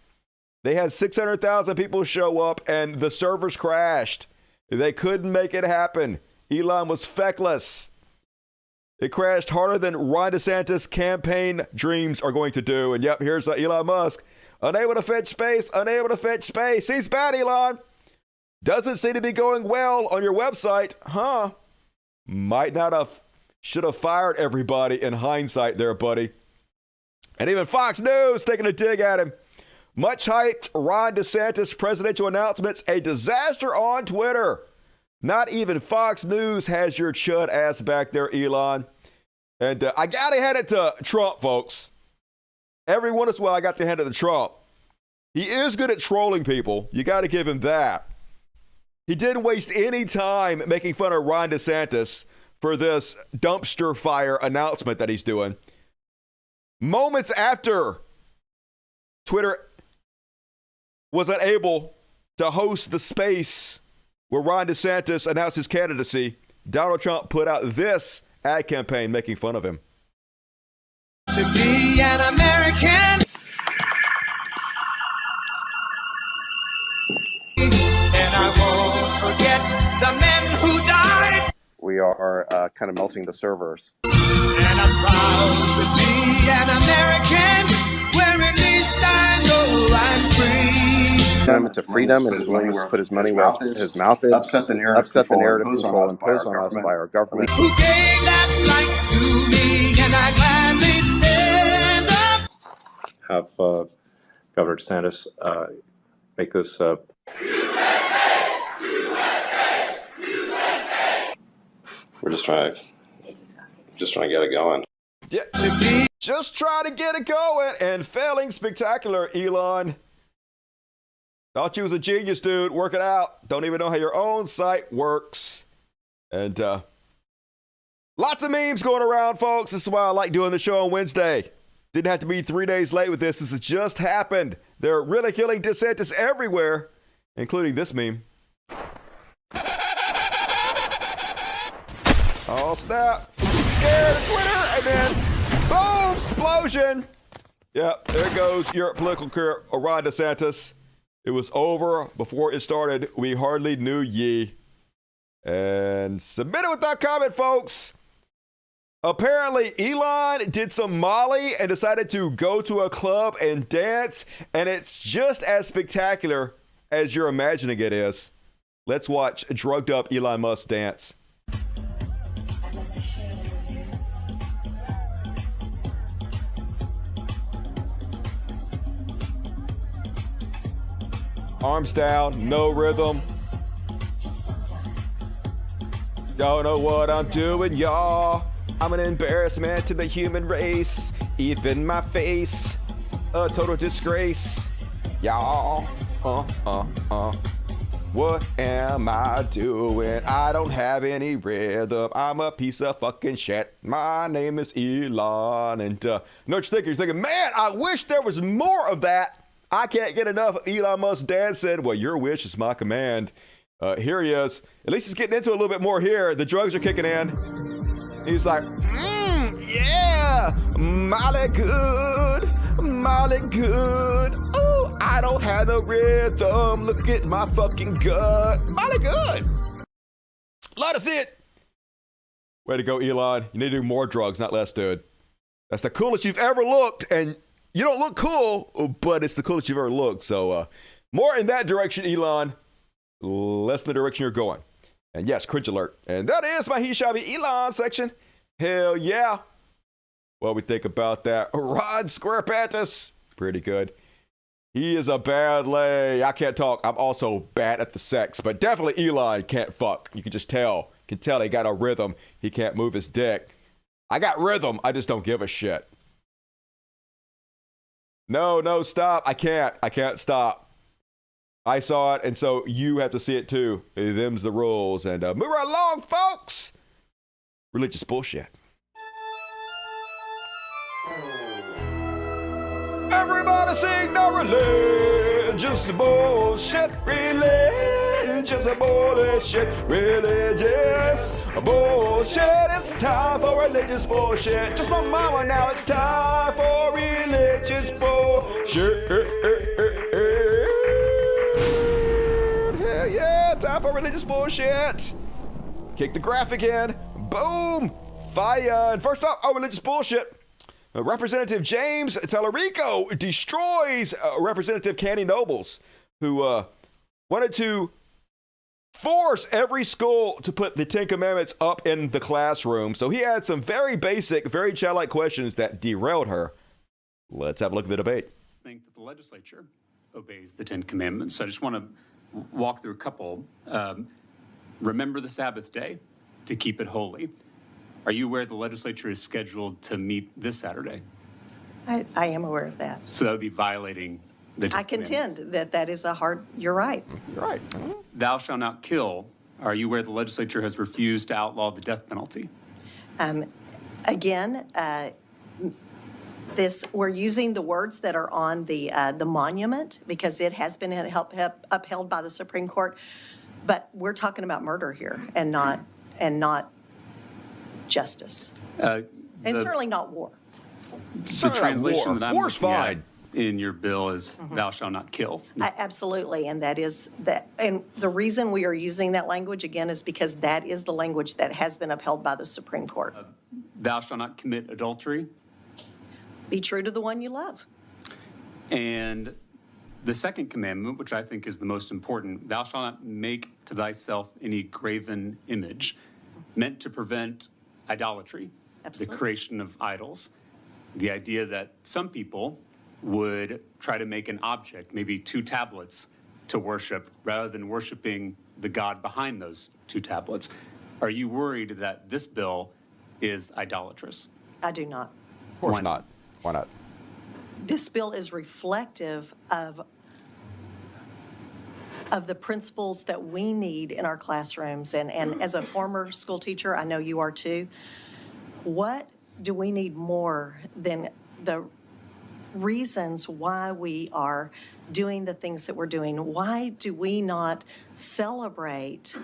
They had 600,000 people show up, and the servers crashed. They couldn't make it happen. Elon was feckless. It crashed harder than Ron DeSantis' campaign dreams are going to do. And yep, here's Elon Musk. Unable to fetch space, unable to fetch space. He's bad, Elon. Doesn't seem to be going well on your website, huh? Might not have, should have fired everybody in hindsight there, buddy. And even Fox News taking a dig at him. Much hyped Ron DeSantis presidential announcements, a disaster on Twitter. Not even Fox News has your chud ass back there, Elon. And I got to hand it to Trump, folks. Every once in a while, I got to hand it to Trump. He is good at trolling people. You got to give him that. He didn't waste any time making fun of Ron DeSantis for this dumpster fire announcement that he's doing. Moments after Twitter was unable to host the space where Ron DeSantis announced his candidacy, Donald Trump put out this ad campaign making fun of him. To be an American, and I won't forget the men who died. We are kind of melting the servers. And I'm proud to be an American, where at least I know I'm free. To freedom, and he's willing to put his money where his mouth is. Upset the narrative control imposed on us by our government. Who gave that right to me, and I gladly stand up. Have Governor DeSantis make this. We're just trying to get it going. Yeah, just trying to get it going and failing spectacular, Elon. Thought you was a genius, dude. Work it out. Don't even know how your own site works. And lots of memes going around, folks. This is why I like doing the show on Wednesday. Didn't have to be 3 days late with this. This has just happened. They're ridiculing DeSantis everywhere, including this meme. Oh, snap. He's scared of Twitter, and then boom, explosion. Yep, there goes your political career, Ron DeSantis. It was over before it started. We hardly knew ye. And submit it without comment, folks. Apparently, Elon did some Molly and decided to go to a club and dance, and it's just as spectacular as you're imagining it is. Let's watch drugged up Elon Musk dance. Arms down, no rhythm. Don't know what I'm doing, y'all. I'm an embarrassment to the human race. Even my face, a total disgrace. Y'all, what am I doing? I don't have any rhythm. I'm a piece of fucking shit. My name is Elon. And know what you're thinking? You're thinking, man, I wish there was more of that. I can't get enough of Elon Musk's dad said, well, your wish is my command. Here he is. At least he's getting into a little bit more here. The drugs are kicking in. He's like, yeah, Molly good, Molly good. Oh, I don't have no rhythm. Look at my fucking gut. Molly good. Let us it. Way to go, Elon. You need to do more drugs, not less, dude. That's the coolest you've ever looked. And you don't look cool, but it's the coolest you've ever looked. So more in that direction, Elon. Less in the direction you're going. And yes, cringe alert. And that is my He Shall Be Elon section. Hell yeah. What we think about that? Rod Squarepantis. Pretty good. He is a bad lay. I can't talk. I'm also bad at the sex. But definitely Elon can't fuck. You can just tell. You can tell he got a rhythm. He can't move his dick. I got rhythm. I just don't give a shit. No, stop. I can't stop. I saw it, and so you have to see it too. Them's the rules. And move right along, folks. Religious bullshit. Everybody sing no religious bullshit. Religious bullshit. Religious bullshit. It's time for religious bullshit. Just my mama now. It's time for religious bullshit. Yeah, time for religious bullshit. Kick the graphic in. Boom. Fire. And first up, religious bullshit. Representative James Tallarico destroys Representative Candy Nobles, who wanted to force every school to put the Ten Commandments up in the classroom. So he had some very basic, very childlike questions that derailed her. Let's have a look at the debate. I think that the legislature obeys the Ten Commandments. So I just want to walk through a couple. Remember the Sabbath day to keep it holy. Are you aware the legislature is scheduled to meet this Saturday? I am aware of that. So that would be violating the Ten I contend that that is a hard, you're right. You're right. Thou shalt not kill. Are you aware the legislature has refused to outlaw the death penalty? Again, we're using the words that are on the monument because it has been upheld by the Supreme Court, but we're talking about murder here and not justice, and certainly not war. The translation that I'm War's looking fine. at in your bill is "Thou shalt not kill." Absolutely, and that is that. And the reason we are using that language again is because that is the language that has been upheld by the Supreme Court. Thou shalt not commit adultery. Be true to the one you love. And the second commandment, which I think is the most important, thou shalt not make to thyself any graven image, meant to prevent idolatry, Absolutely. The creation of idols. The idea that some people would try to make an object, maybe 2 tablets, to worship rather than worshiping the God behind those 2 tablets. Are you worried that this bill is idolatrous? I do not. Of course not. Why not? This bill is reflective of the principles that we need in our classrooms. And as a former school teacher, I know you are too. What do we need more than the reasons why we are doing the things that we're doing? Why do we not celebrate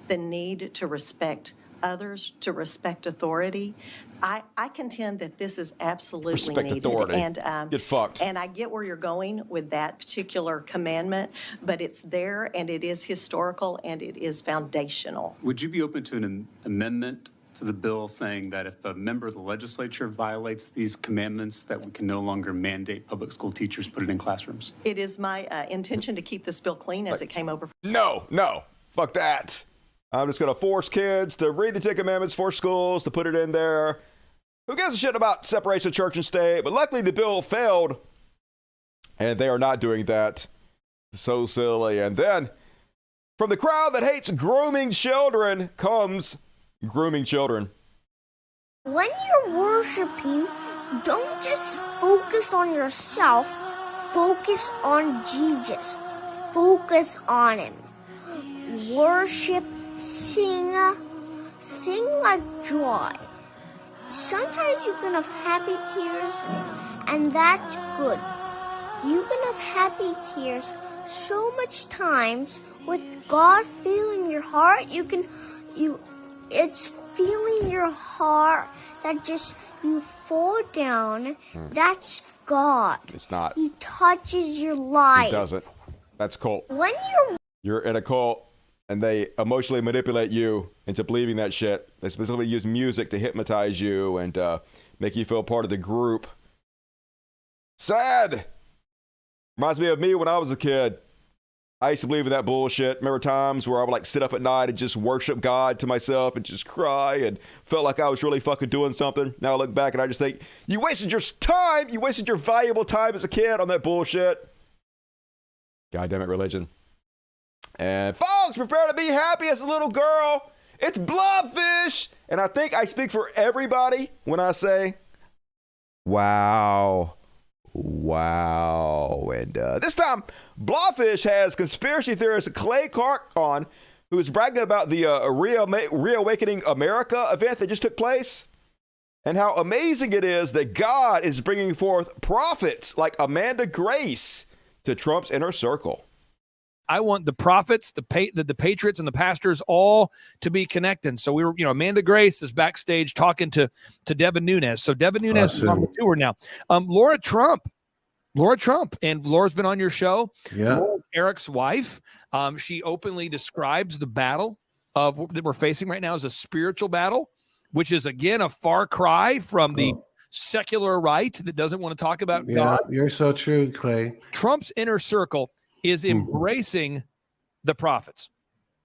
the need to respect others to respect authority. I contend that this is absolutely Respect needed. authority. And Get fucked. And I get where you're going with that particular commandment, but it's there and it is historical and it is foundational. Would you be open to an amendment to the bill saying that if a member of the legislature violates these commandments, that we can no longer mandate public school teachers put it in classrooms? It is my intention to keep this bill clean as it came over. No, fuck that. I'm just going to force kids to read the Ten Commandments, force schools to put it in there. Who gives a shit about separation of church and state? But luckily the bill failed, and they are not doing that. So silly. And then, from the crowd that hates grooming children comes grooming children. When you're worshiping, don't just focus on yourself. Focus on Jesus. Focus on Him. Worship, sing like joy. Sometimes you can have happy tears, and that's good. You can have happy tears so much times with God feeling your heart. It's feeling your heart that just you fall down. That's God. It's not. He touches your life. He doesn't. That's cult. When You're in a cult, and they emotionally manipulate you into believing that shit. They specifically use music to hypnotize you and make you feel part of the group. Sad. Reminds me of me when I was a kid. I used to believe in that bullshit. Remember times where I would like sit up at night and just worship God to myself and just cry and felt like I was really fucking doing something. Now I look back and I just think, you wasted your time. You wasted your valuable time as a kid on that bullshit. Goddamn it, religion. And folks, prepare to be happy as a little girl. It's Blobfish. And I think I speak for everybody when I say, wow. Wow. And this time, Blobfish has conspiracy theorist Clay Clark on, who is bragging about the Reawakening America event that just took place, and how amazing it is that God is bringing forth prophets like Amanda Grace to Trump's inner circle. I want the prophets, the patriots, and the pastors all to be connected. So we were, Amanda Grace is backstage talking to Devin Nunes. So Devin Nunes is on the tour now. Laura Trump, and Laura's been on your show. Yeah. Laura's Eric's wife. She openly describes the battle that we're facing right now as a spiritual battle, which is again a far cry from the secular right that doesn't want to talk about God. You're so true, Clay. Trump's inner circle is embracing the prophets.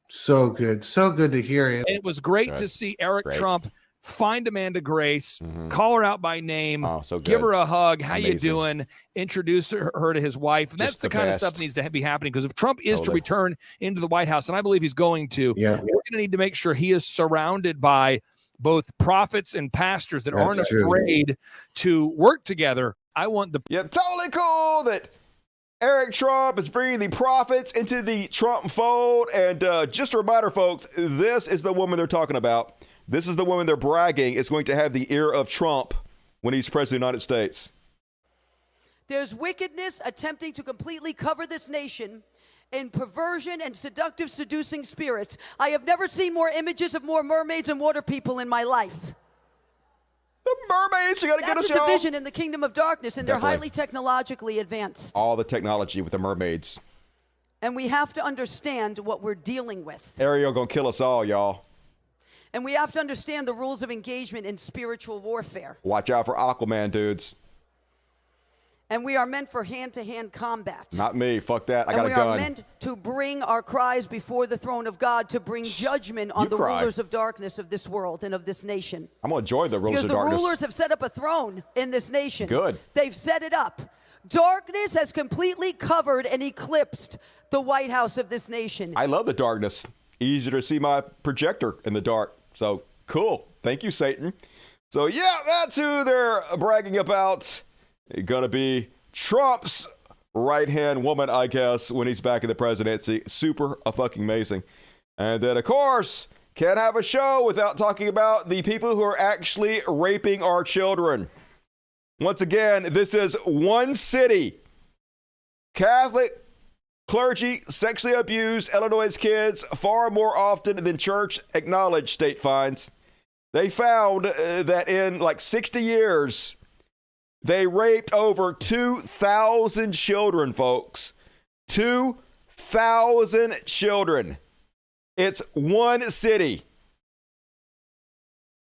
So good to hear it. And it was great to see Eric Trump find Amanda Grace, call her out by name, give her a hug. How you doing? Introduce her to his wife. And that's the kind of stuff that needs to be happening, because if Trump is to return into the White House, and I believe he's going to, we're going to need to make sure he is surrounded by both prophets and pastors that aren't afraid to work together. I want the... Yeah, totally cool that Eric Trump is bringing the prophets into the Trump fold. And just a reminder, folks, this is the woman they're talking about. This is the woman they're bragging is going to have the ear of Trump when he's president of the United States. There's wickedness attempting to completely cover this nation in perversion and seductive, seducing spirits. I have never seen more images of more mermaids and water people in my life. The mermaids, you gotta get us, That's a division in the kingdom of darkness, and they're highly technologically advanced. All the technology with the mermaids. And we have to understand what we're dealing with. Ariel gonna kill us all, y'all. And we have to understand the rules of engagement in spiritual warfare. Watch out for Aquaman, dudes. And we are meant for hand-to-hand combat. Not me. Fuck that. I got a gun. And we are meant to bring our cries before the throne of God, to bring judgment on the rulers of darkness of this world and of this nation. I'm going to join the rulers of darkness. Because the rulers have set up a throne in this nation. Good. They've set it up. Darkness has completely covered and eclipsed the White House of this nation. I love the darkness. Easier to see my projector in the dark. So, cool. Thank you, Satan. So, yeah, that's who they're bragging about. Gonna be Trump's right-hand woman, I guess, when he's back in the presidency. Super fucking amazing. And then, of course, can't have a show without talking about the people who are actually raping our children. Once again, this is one city. Catholic Clergy sexually abuse Illinois kids far more often than church acknowledged, state finds. They found that in like 60 years, they raped over 2,000 children, folks. 2,000 children. It's one city.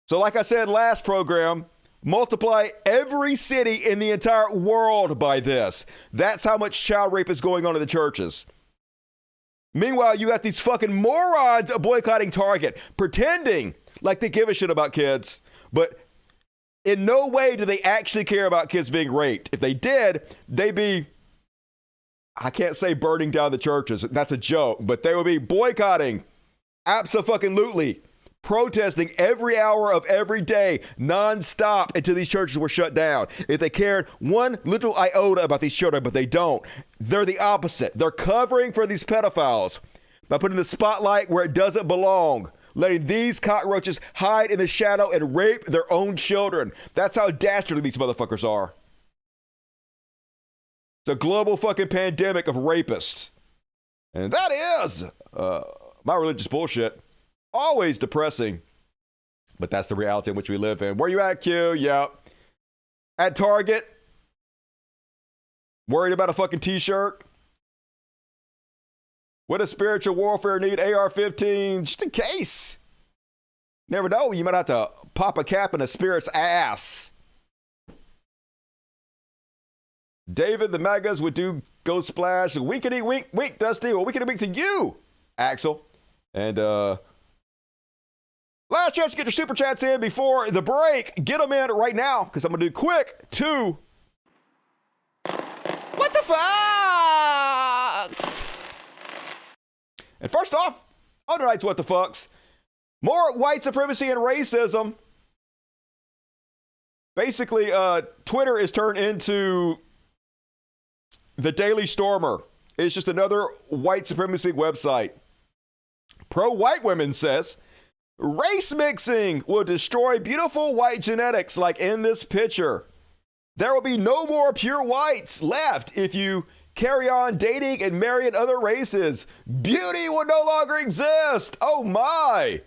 So like I said last program, multiply every city in the entire world by this. That's how much child rape is going on in the churches. Meanwhile, you got these fucking morons boycotting Target, pretending like they give a shit about kids, but in no way do they actually care about kids being raped. If they did, they'd be, I can't say burning down the churches. That's a joke, but they would be boycotting, abso-fucking-lutely, protesting every hour of every day, nonstop, until these churches were shut down. If they cared one little iota about these children, but they don't, they're the opposite. They're covering for these pedophiles by putting the spotlight where it doesn't belong, letting these cockroaches hide in the shadow and rape their own children. That's how dastardly these motherfuckers are. It's a global fucking pandemic of rapists. And that is my religious bullshit. Always depressing, but that's the reality in which we live in. Where you at, Q? Yep. At Target? Worried about a fucking t-shirt? What does spiritual warfare need? AR-15, just in case. Never know, you might have to pop a cap in a spirit's ass. David, the Magas would do go splash. Winkety wink, wink, Dusty. Well, winkety wink to you, Axel. And, last chance to get your super chats in before the break. Get them in right now, because I'm going to do quick 2. What the fucks? And first off, on tonight's What the Fucks, more white supremacy and racism. Basically, Twitter is turned into the Daily Stormer. It's just another white supremacy website. Pro-white women says, race mixing will destroy beautiful white genetics like in this picture. There will be no more pure whites left if you carry on dating and marrying other races. Beauty will no longer exist. Oh my.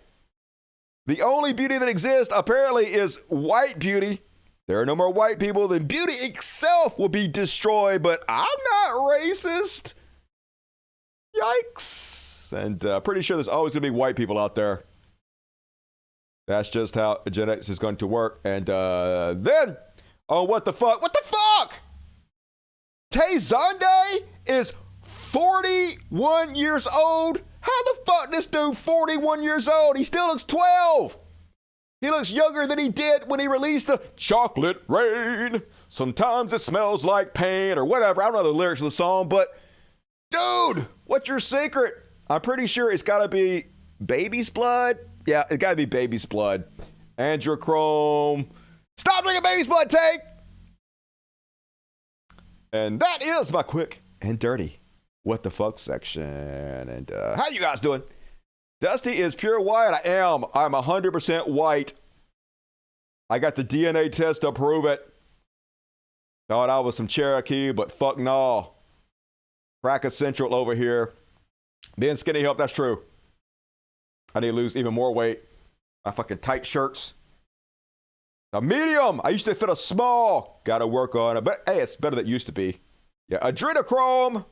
The only beauty that exists apparently is white beauty. There are no more white people. Then beauty itself will be destroyed, but I'm not racist. Yikes. And pretty sure there's always going to be white people out there. That's just how genetics is going to work. And then, oh, what the fuck? What the fuck? Tay Zonday is 41 years old. How the fuck this dude 41 years old? He still looks 12. He looks younger than he did when he released the Chocolate Rain. Sometimes it smells like pain or whatever. I don't know the lyrics of the song, but dude, what's your secret? I'm pretty sure it's got to be baby's blood. Yeah, it got to be baby's blood. Androchrome. Stop drinking baby's blood, Tay! And that is my quick and dirty What the Fuck section. And how you guys doing? Dusty is pure white. I am. I'm 100% white. I got the DNA test to prove it. Thought I was some Cherokee, but fuck no. Cracker Central over here. Being skinny help, that's true. I need to lose even more weight. My fucking tight shirts. A medium. I used to fit a small. Gotta work on it. But hey, it's better than it used to be. Yeah, adrenochrome.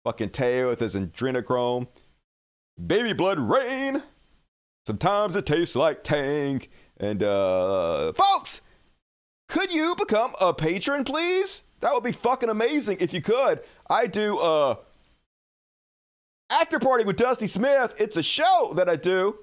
Fucking Tay with his adrenochrome. Baby blood rain. Sometimes it tastes like Tang. And folks, could you become a patron, please? That would be fucking amazing if you could. I do After Party with Dusty Smith. It's a show that I do.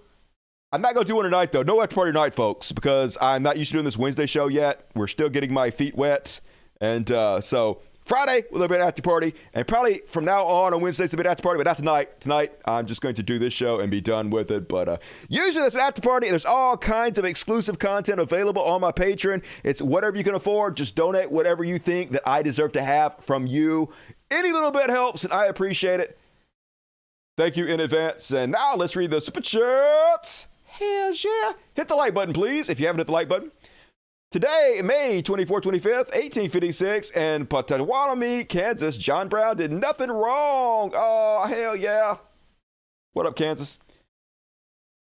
I'm not going to do one tonight, though. No After Party tonight, folks, because I'm not used to doing this Wednesday show yet. We're still getting my feet wet. And so Friday, will be an After Party. And probably from now on Wednesdays, will be an After Party, but not tonight. Tonight, I'm just going to do this show and be done with it. But usually there's an After Party. There's all kinds of exclusive content available on my Patreon. It's whatever you can afford. Just donate whatever you think that I deserve to have from you. Any little bit helps, and I appreciate it. Thank you in advance. And now let's read the super chats. Hell yeah. Hit the like button, please, if you haven't hit the like button. Today, May 24, 25th, 1856, in Potawatomi, Kansas, John Brown did nothing wrong. Oh, hell yeah. What up, Kansas?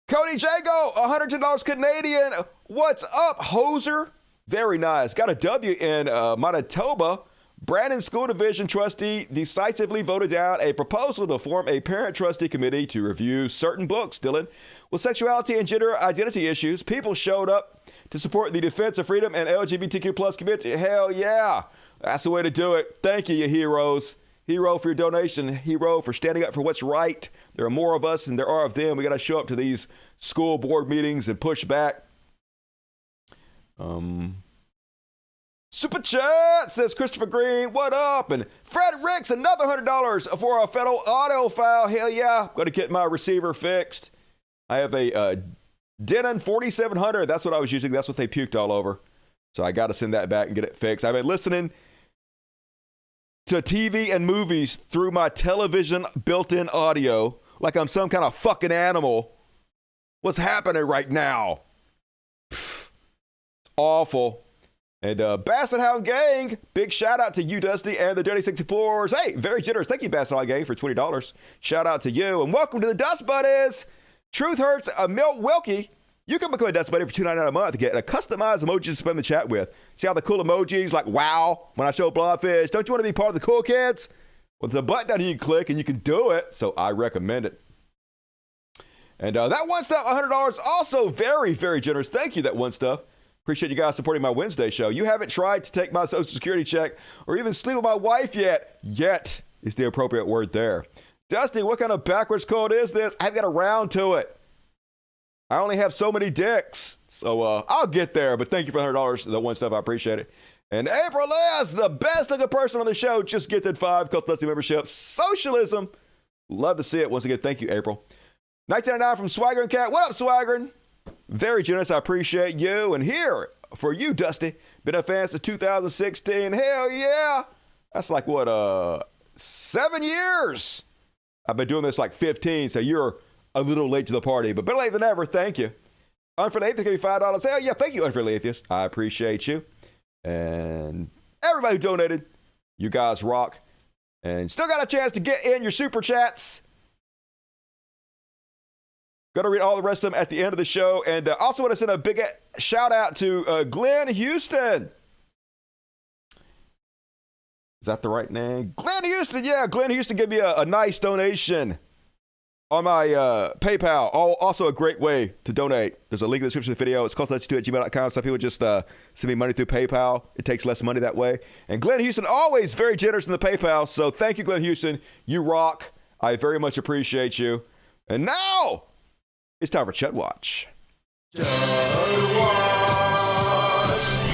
Cody Jago, $110 Canadian. What's up, hoser? Very nice. Got a W in Manitoba. Brandon School Division trustee decisively voted down a proposal to form a parent trustee committee to review certain books dealing with sexuality and gender identity issues. People showed up to support the defense of freedom and LGBTQ plus community. Hell yeah. That's the way to do it. Thank you, you heroes. Hero for your donation. Hero for standing up for what's right. There are more of us than there are of them. We got to show up to these school board meetings and push back. Super chat says Christopher Green, what up? And Fred Ricks, another $100 for a federal audio file. Hell yeah. Got to get my receiver fixed. I have a Denon 4700. That's what I was using. That's what they puked all over. So I got to send that back and get it fixed. I've been listening to TV and movies through my television built-in audio like I'm some kind of fucking animal. What's happening right now? Pfft. Awful. And Basset Hound Gang, big shout out to you, Dusty, and the Dirty 64s. Hey, very generous. Thank you, Basset Hound Gang, for $20. Shout out to you. And welcome to the Dust Buddies. Truth Hurts, Milt Wilkie. You can become a Dust Buddy for $2.99 a month to get a customized emoji to spend the chat with. See how the cool emojis like wow when I show Blobfish. Don't you want to be part of the cool kids? Well, there's a button down here you can click and you can do it. So I recommend it. And that One Stuff, $100. Also very, very generous. Thank you, that One Stuff. Appreciate you guys supporting my Wednesday show. You haven't tried to take my Social Security check or even sleep with my wife yet. Yet is the appropriate word there. Dusty, what kind of backwards code is this? I've got a round to it. I only have so many dicks. So I'll get there, but thank you for $100. That One Stuff, I appreciate it. And April Les, the best looking person on the show, just gifted 5 Cult Dusty membership. Socialism. Love to see it. Once again, thank you, April. 1999 from Swaggering Cat. What up, Swaggering? Very generous. I appreciate you. And here for you, Dusty. Been a fan since 2016. Hell yeah. That's like what, 7 years. I've been doing this like 15, so you're a little late to the party, but better late than never. Thank you. Unfriendly Atheist, give me $5. Hell yeah, thank you, Unfriendly Atheist. I appreciate you. And everybody who donated, you guys rock. And still got a chance to get in your super chats. Going to read all the rest of them at the end of the show. And also want to send a big shout out to Glenn Houston. Is that the right name? Glenn Houston. Yeah, Glenn Houston gave me a nice donation on my PayPal. Also a great way to donate. There's a link in the description of the video. It's cultdusty2@gmail.com. Some people just send me money through PayPal. It takes less money that way. And Glenn Houston, always very generous in the PayPal. So thank you, Glenn Houston. You rock. I very much appreciate you. And now it's time for Chud Watch. Chud Watch.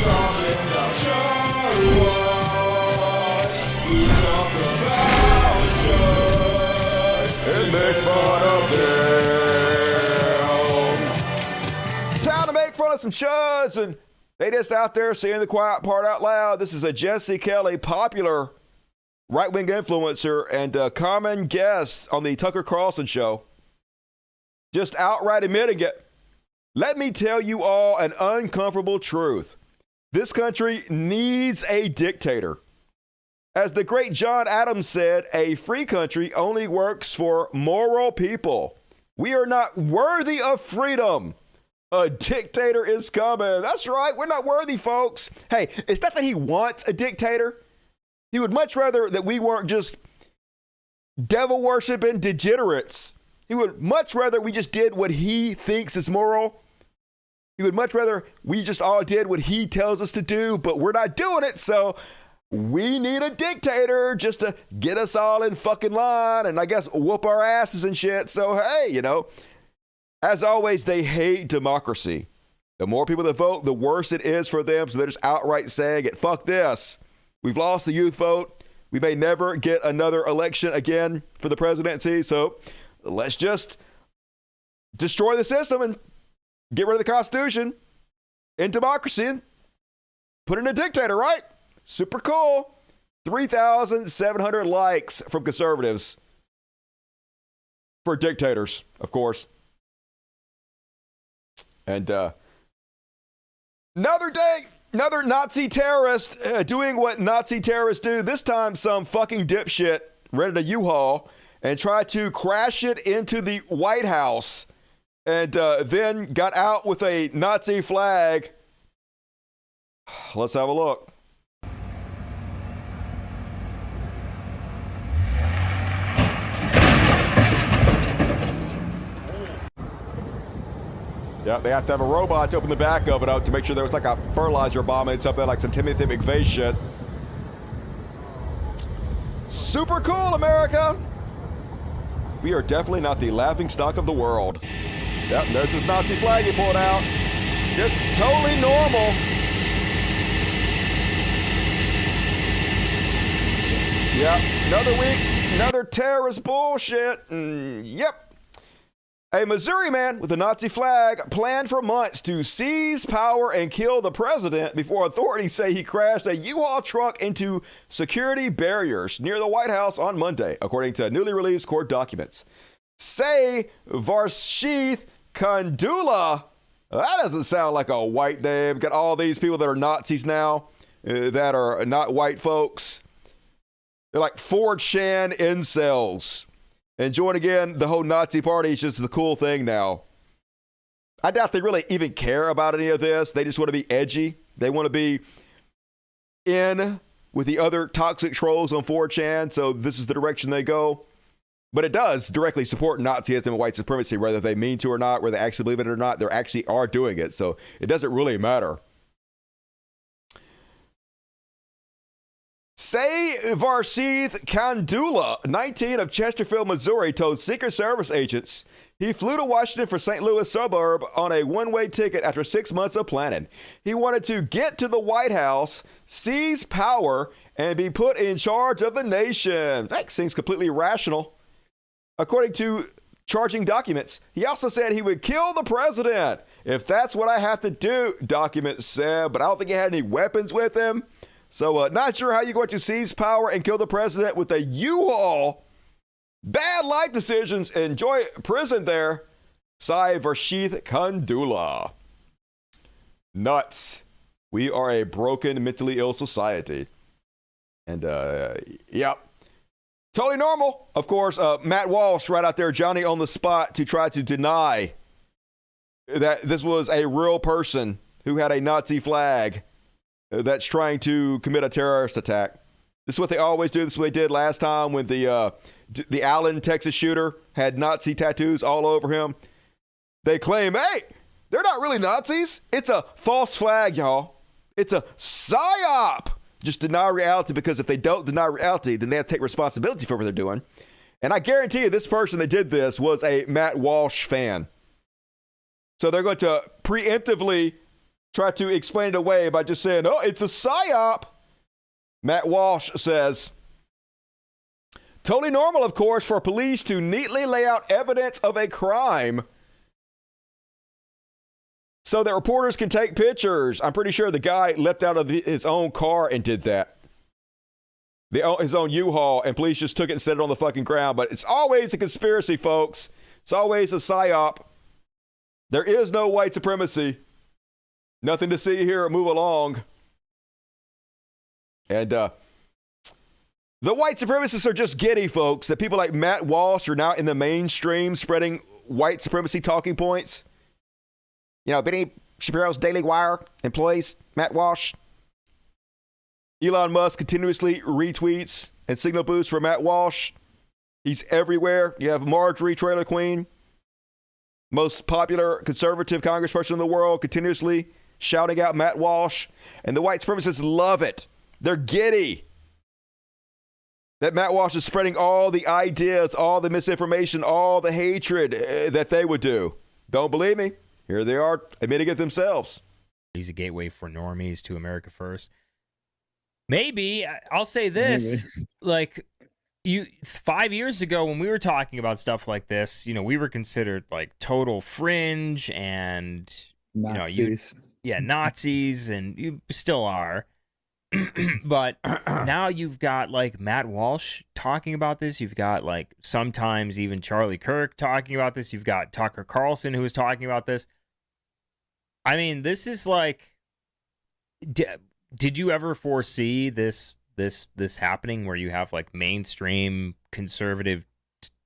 Talking about Chud Watch. We talk about Chuds and make fun of them. Time to make fun of some chuds, and they just out there saying the quiet part out loud. This is a Jesse Kelly, popular right-wing influencer and common guest on the Tucker Carlson show, just outright admitting it. Let me tell you all an uncomfortable truth. This country needs a dictator. As the great John Adams said, a free country only works for moral people. We are not worthy of freedom. A dictator is coming. That's right. We're not worthy, folks. Hey, it's not that he wants a dictator. He would much rather that we weren't just devil worshiping degenerates. He would much rather we just did what he thinks is moral. He would much rather we just all did what he tells us to do, but we're not doing it. So we need a dictator just to get us all in fucking line and I guess whoop our asses and shit. So, hey, you know, as always, they hate democracy. The more people that vote, the worse it is for them. So they're just outright saying it. Fuck this. We've lost the youth vote. We may never get another election again for the presidency. So let's just destroy the system and get rid of the Constitution and democracy and put in a dictator, right? Super cool. 3,700 likes from conservatives for dictators, of course. And another day another Nazi terrorist doing what Nazi terrorists do. This time, some fucking dipshit rented a U-Haul and tried to crash it into the White House, and then got out with a Nazi flag. Let's have a look. Yeah, they have to have a robot to open the back of it up to make sure there was like a fertilizer bomb and something like some Timothy McVeigh shit. Super cool, America! We are definitely not the laughing stock of the world. Yep, there's his Nazi flag he pulled out. Just totally normal. Yep, another week, another terrorist bullshit. Yep. A Missouri man with a Nazi flag planned for months to seize power and kill the president before authorities say he crashed a U-Haul truck into security barriers near the White House on Monday, according to newly released court documents. Say Varshith Kandula. That doesn't sound like a white name. Got all these people that are Nazis now that are not white folks. They're like 4chan incels. And join again, the whole Nazi party is just the cool thing now. I doubt they really even care about any of this. They just want to be edgy. They want to be in with the other toxic trolls on 4chan, so this is the direction they go. But it does directly support Nazism and white supremacy, whether they mean to or not, whether they actually believe it or not. They actually are doing it, so it doesn't really matter. Say Varshith Kandula, 19 of Chesterfield, Missouri, told Secret Service agents he flew to Washington for St. Louis suburb on a one-way ticket after 6 months of planning. He wanted to get to the White House, seize power, and be put in charge of the nation. That seems completely rational. According to charging documents, he also said he would kill the president if that's what I have to do, documents said, but I don't think he had any weapons with him. So not sure how you're going to seize power and kill the president with a U-Haul. Bad life decisions. Enjoy prison there. Sai Varshith Kandula. Nuts. We are a broken, mentally ill society. And, yep. Totally normal. Of course, Matt Walsh right out there, Johnny on the spot to try to deny that this was a real person who had a Nazi flag that's trying to commit a terrorist attack. This is what they always do. This is what they did last time when the Allen, Texas shooter had Nazi tattoos all over him. They claim, hey, they're not really Nazis. It's a false flag, y'all. It's a psyop. Just deny reality, because if they don't deny reality, then they have to take responsibility for what they're doing. And I guarantee you this person that did this was a Matt Walsh fan. So they're going to preemptively try to explain it away by just saying, oh, it's a psyop. Matt Walsh says, totally normal, of course, for police to neatly lay out evidence of a crime so that reporters can take pictures. I'm pretty sure the guy leapt out of his own car and did that. His own U-Haul, and police just took it and set it on the fucking ground. But it's always a conspiracy, folks. It's always a psyop. There is no white supremacy. Nothing to see here. Move along. And the white supremacists are just giddy, folks, that people like Matt Walsh are now in the mainstream spreading white supremacy talking points. You know, Benny Shapiro's Daily Wire employs Matt Walsh. Elon Musk continuously retweets and signal boosts for Matt Walsh. He's everywhere. You have Marjorie Trailer Queen, most popular conservative congressperson in the world, continuously shouting out Matt Walsh. And the white supremacists love it. They're giddy that Matt Walsh is spreading all the ideas, all the misinformation, all the hatred that they would do. Don't believe me? Here they are admitting it themselves. He's a gateway for normies to America First. Maybe I'll say this, like 5 years ago when we were talking about stuff like this, you know, we were considered like total fringe and Nazis. Nazis, and you still are. But now you've got like Matt Walsh talking about this. You've got like sometimes even Charlie Kirk talking about this. You've got Tucker Carlson who was talking about this. I mean, this is like did you ever foresee this happening, where you have like mainstream conservative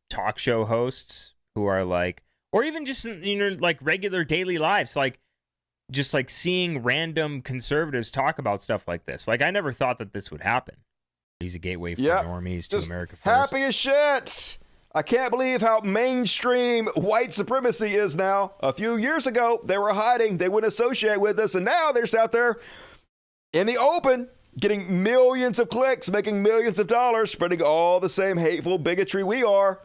talk show hosts who are like, or even just, you know, like regular daily lives, like just like seeing random conservatives talk about stuff like this? Like, I never thought that this would happen. He's a gateway for normies to America First. Happy as shit. I can't believe how mainstream white supremacy is now. A few years ago, they were hiding. They wouldn't associate with us. And now they're just out there in the open, getting millions of clicks, making millions of dollars, spreading all the same hateful bigotry we are.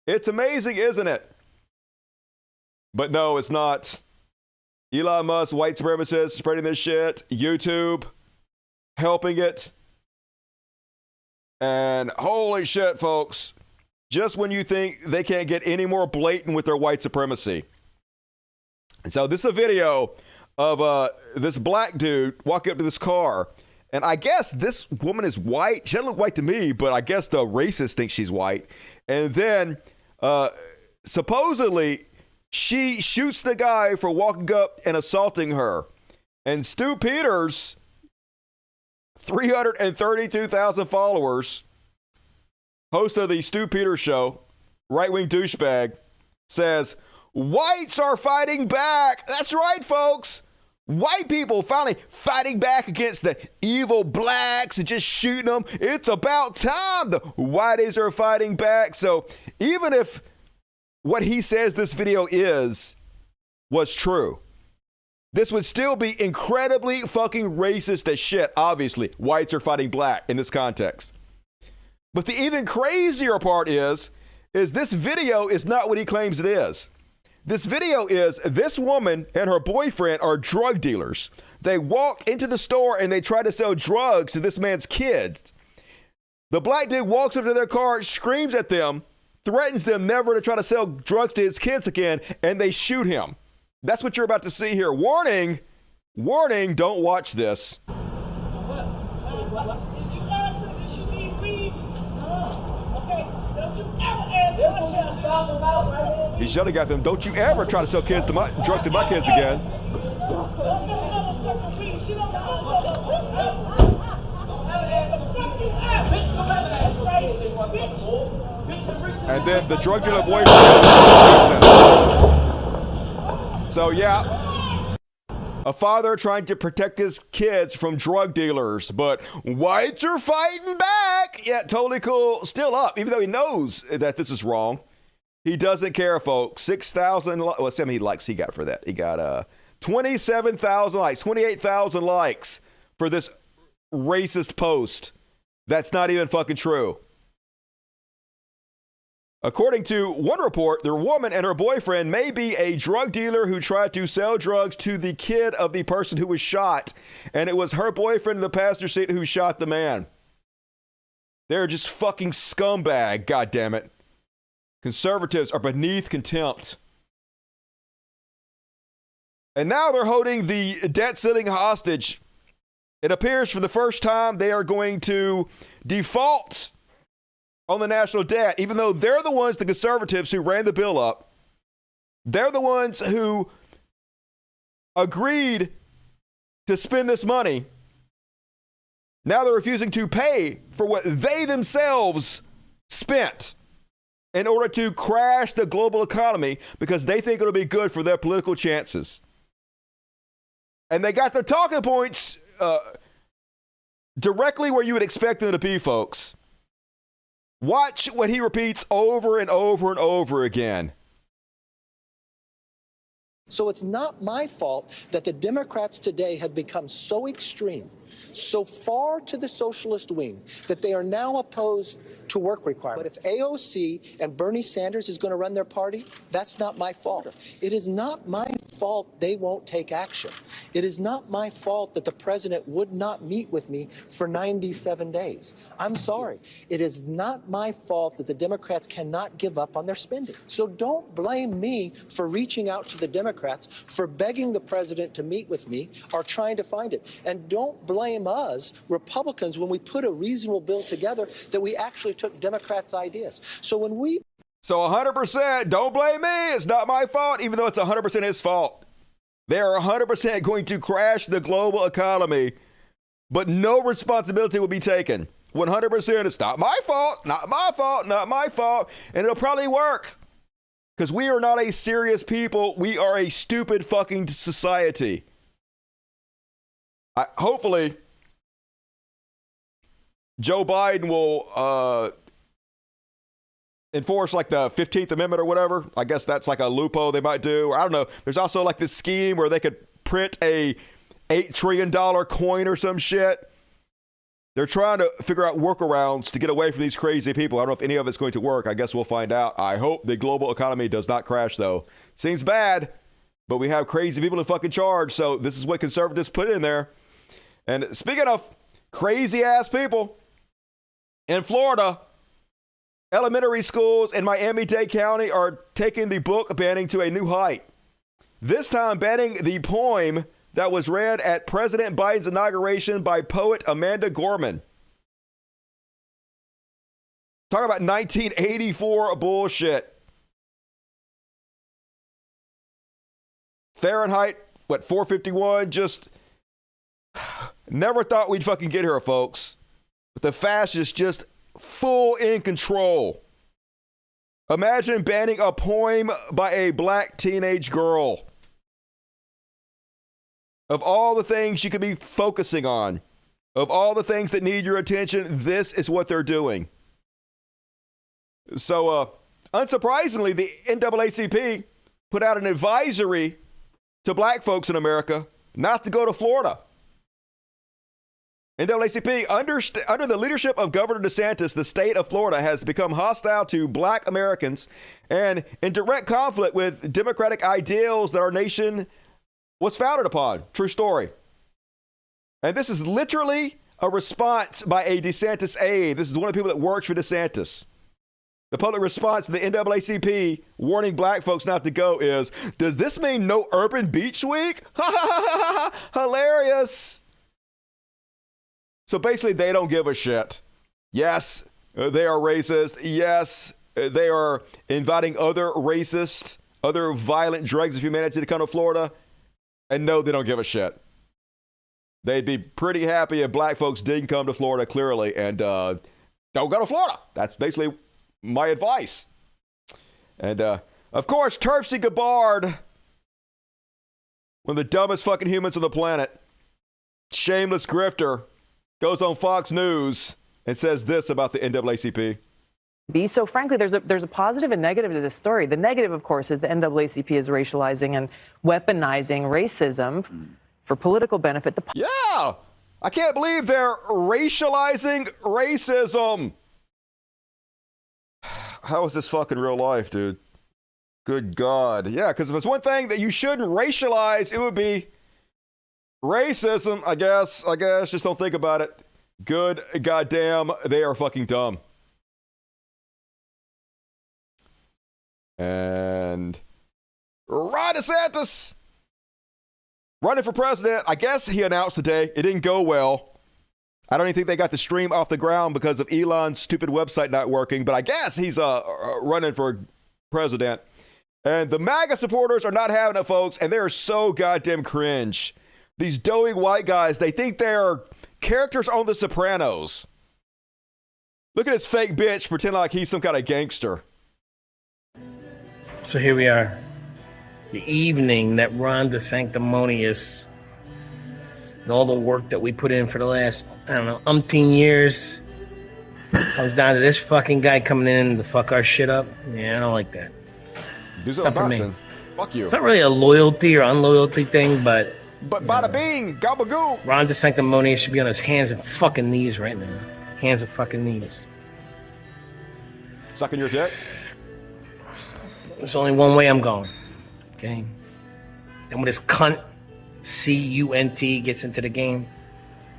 It's amazing, isn't it? But no, it's not. Elon Musk, white supremacists, spreading this shit. YouTube, helping it. And holy shit, folks. Just when you think they can't get any more blatant with their white supremacy. And so this is a video of this black dude walking up to this car. And I guess this woman is white. She doesn't look white to me, but I guess the racist thinks she's white. And then supposedly she shoots the guy for walking up and assaulting her. And Stu Peters, 332,000 followers, host of the Stu Peters Show, right-wing douchebag, says, whites are fighting back. That's right, folks. White people finally fighting back against the evil blacks and just shooting them. It's about time the whiteys are fighting back. So even if what he says this video was true, this would still be incredibly fucking racist as shit. Obviously, whites are fighting black in this context. But the even crazier part is this video is not what he claims it is. This video is this woman and her boyfriend are drug dealers. They walk into the store and they try to sell drugs to this man's kids. The black dude walks up to their car, screams at them, threatens them never to try to sell drugs to his kids again, and they shoot him. That's what you're about to see here. Warning, warning, don't watch this. He's yelling at them, don't you ever try to sell drugs to my kids again. And then the drug dealer boyfriend shoots him. So yeah, a father trying to protect his kids from drug dealers, but whites are fighting back. Yeah, totally cool. Still up, even though he knows that this is wrong. He doesn't care, folks. 6,000, what's how many likes he got for that? He got 27,000 likes, 28,000 likes for this racist post. That's not even fucking true. According to one report, the woman and her boyfriend may be a drug dealer who tried to sell drugs to the kid of the person who was shot. And it was her boyfriend in the passenger seat who shot the man. They're just fucking scumbag, goddammit. Conservatives are beneath contempt. And now they're holding the debt ceiling hostage. It appears for the first time they are going to default on the national debt, even though they're the ones, the conservatives, who ran the bill up. They're the ones who agreed to spend this money. Now they're refusing to pay for what they themselves spent in order to crash the global economy because they think it'll be good for their political chances. And they got their talking points directly where you would expect them to be, folks. Watch what he repeats over and over and over again. So it's not my fault that the Democrats today have become so extreme, so far to the socialist wing, that they are now opposed to work requirements. But if AOC and Bernie Sanders is going to run their party, that's not my fault. It is not my fault they won't take action. It is not my fault that the president would not meet with me for 97 days. I'm sorry. It is not my fault that the Democrats cannot give up on their spending. So don't blame me for reaching out to the Democrats, for begging the president to meet with me or trying to find it. And don't blame us, Republicans, when we put a reasonable bill together that we actually took Democrats' ideas. So when we... So 100%, don't blame me. It's not my fault, even though it's 100% his fault. They are 100% going to crash the global economy, but no responsibility will be taken. 100%. It's not my fault, not my fault, not my fault. And it'll probably work because we are not a serious people. We are a stupid fucking society. Hopefully, Joe Biden will enforce like the 15th Amendment or whatever. I guess that's like a loophole they might do. Or I don't know. There's also like this scheme where they could print a $8 trillion coin or some shit. They're trying to figure out workarounds to get away from these crazy people. I don't know if any of it's going to work. I guess we'll find out. I hope the global economy does not crash, though. Seems bad, but we have crazy people in fucking charge. So this is what conservatives put in there. And speaking of crazy ass people, in Florida, elementary schools in Miami-Dade County are taking the book banning to a new height. This time banning the poem that was read at President Biden's inauguration by poet Amanda Gorman. Talk about 1984 bullshit. Fahrenheit, 451? Just never thought we'd fucking get here, folks. But the fascists just full in control. Imagine banning a poem by a black teenage girl. Of all the things you could be focusing on, of all the things that need your attention, this is what they're doing. So, unsurprisingly, the NAACP put out an advisory to black folks in America not to go to Florida. NAACP, under the leadership of Governor DeSantis, the state of Florida has become hostile to black Americans and in direct conflict with democratic ideals that our nation was founded upon. True story. And this is literally a response by a DeSantis aide. This is one of the people that works for DeSantis. The public response to the NAACP warning black folks not to go is, does this mean no Urban Beach Week? Hilarious. So basically, they don't give a shit. Yes, they are racist. Yes, they are inviting other racist, other violent dregs of humanity to come to Florida. And no, they don't give a shit. They'd be pretty happy if black folks didn't come to Florida, clearly, and don't go to Florida. That's basically my advice. And, of course, Turfsy Gabbard, one of the dumbest fucking humans on the planet, shameless grifter, goes on Fox News and says this about the NAACP. So frankly, there's a positive and negative to this story. The negative, of course, is the NAACP is racializing and weaponizing racism for political benefit. Yeah, I can't believe they're racializing racism. How is this fucking real life, dude? Good God. Yeah, because if it's one thing that you shouldn't racialize, it would be racism, I guess. Just don't think about it. Good goddamn, they are fucking dumb. And Ron DeSantis running for president. I guess he announced today it didn't go well. I don't even think they got the stream off the ground because of Elon's stupid website not working. But I guess he's running for president. And the MAGA supporters are not having it, folks. And they're so goddamn cringe. These doughy white guys, they think they're characters on The Sopranos. Look at this fake bitch pretend like he's some kind of gangster. So here we are, the evening that Ron DeSanctimonious and all the work that we put in for the last, umpteen years comes down to this fucking guy coming in to fuck our shit up. Yeah, I don't like that. Do something about it, then. Fuck you. It's not really a loyalty or unloyalty thing, but bada bing, gabagoo. Ron DeSanctimonious should be on his hands and fucking knees right now. Hands and fucking knees. Sucking your dick? There's only one way I'm going, okay? And when this cunt, C-U-N-T, gets into the game,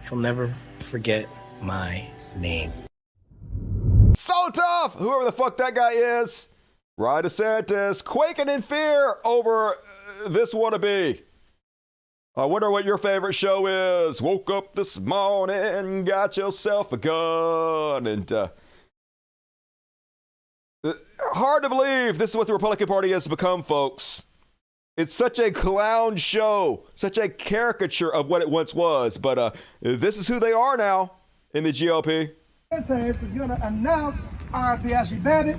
he'll never forget my name. So tough! Whoever the fuck that guy is. Ron DeSantis, quaking in fear over this wannabe. I wonder what your favorite show is. Woke up this morning, got yourself a gun, and hard to believe this is what the Republican Party has become, folks. It's such a clown show, such a caricature of what it once was. But this is who they are now in the GOP. Is going to announce RIP Ashley Babbitt.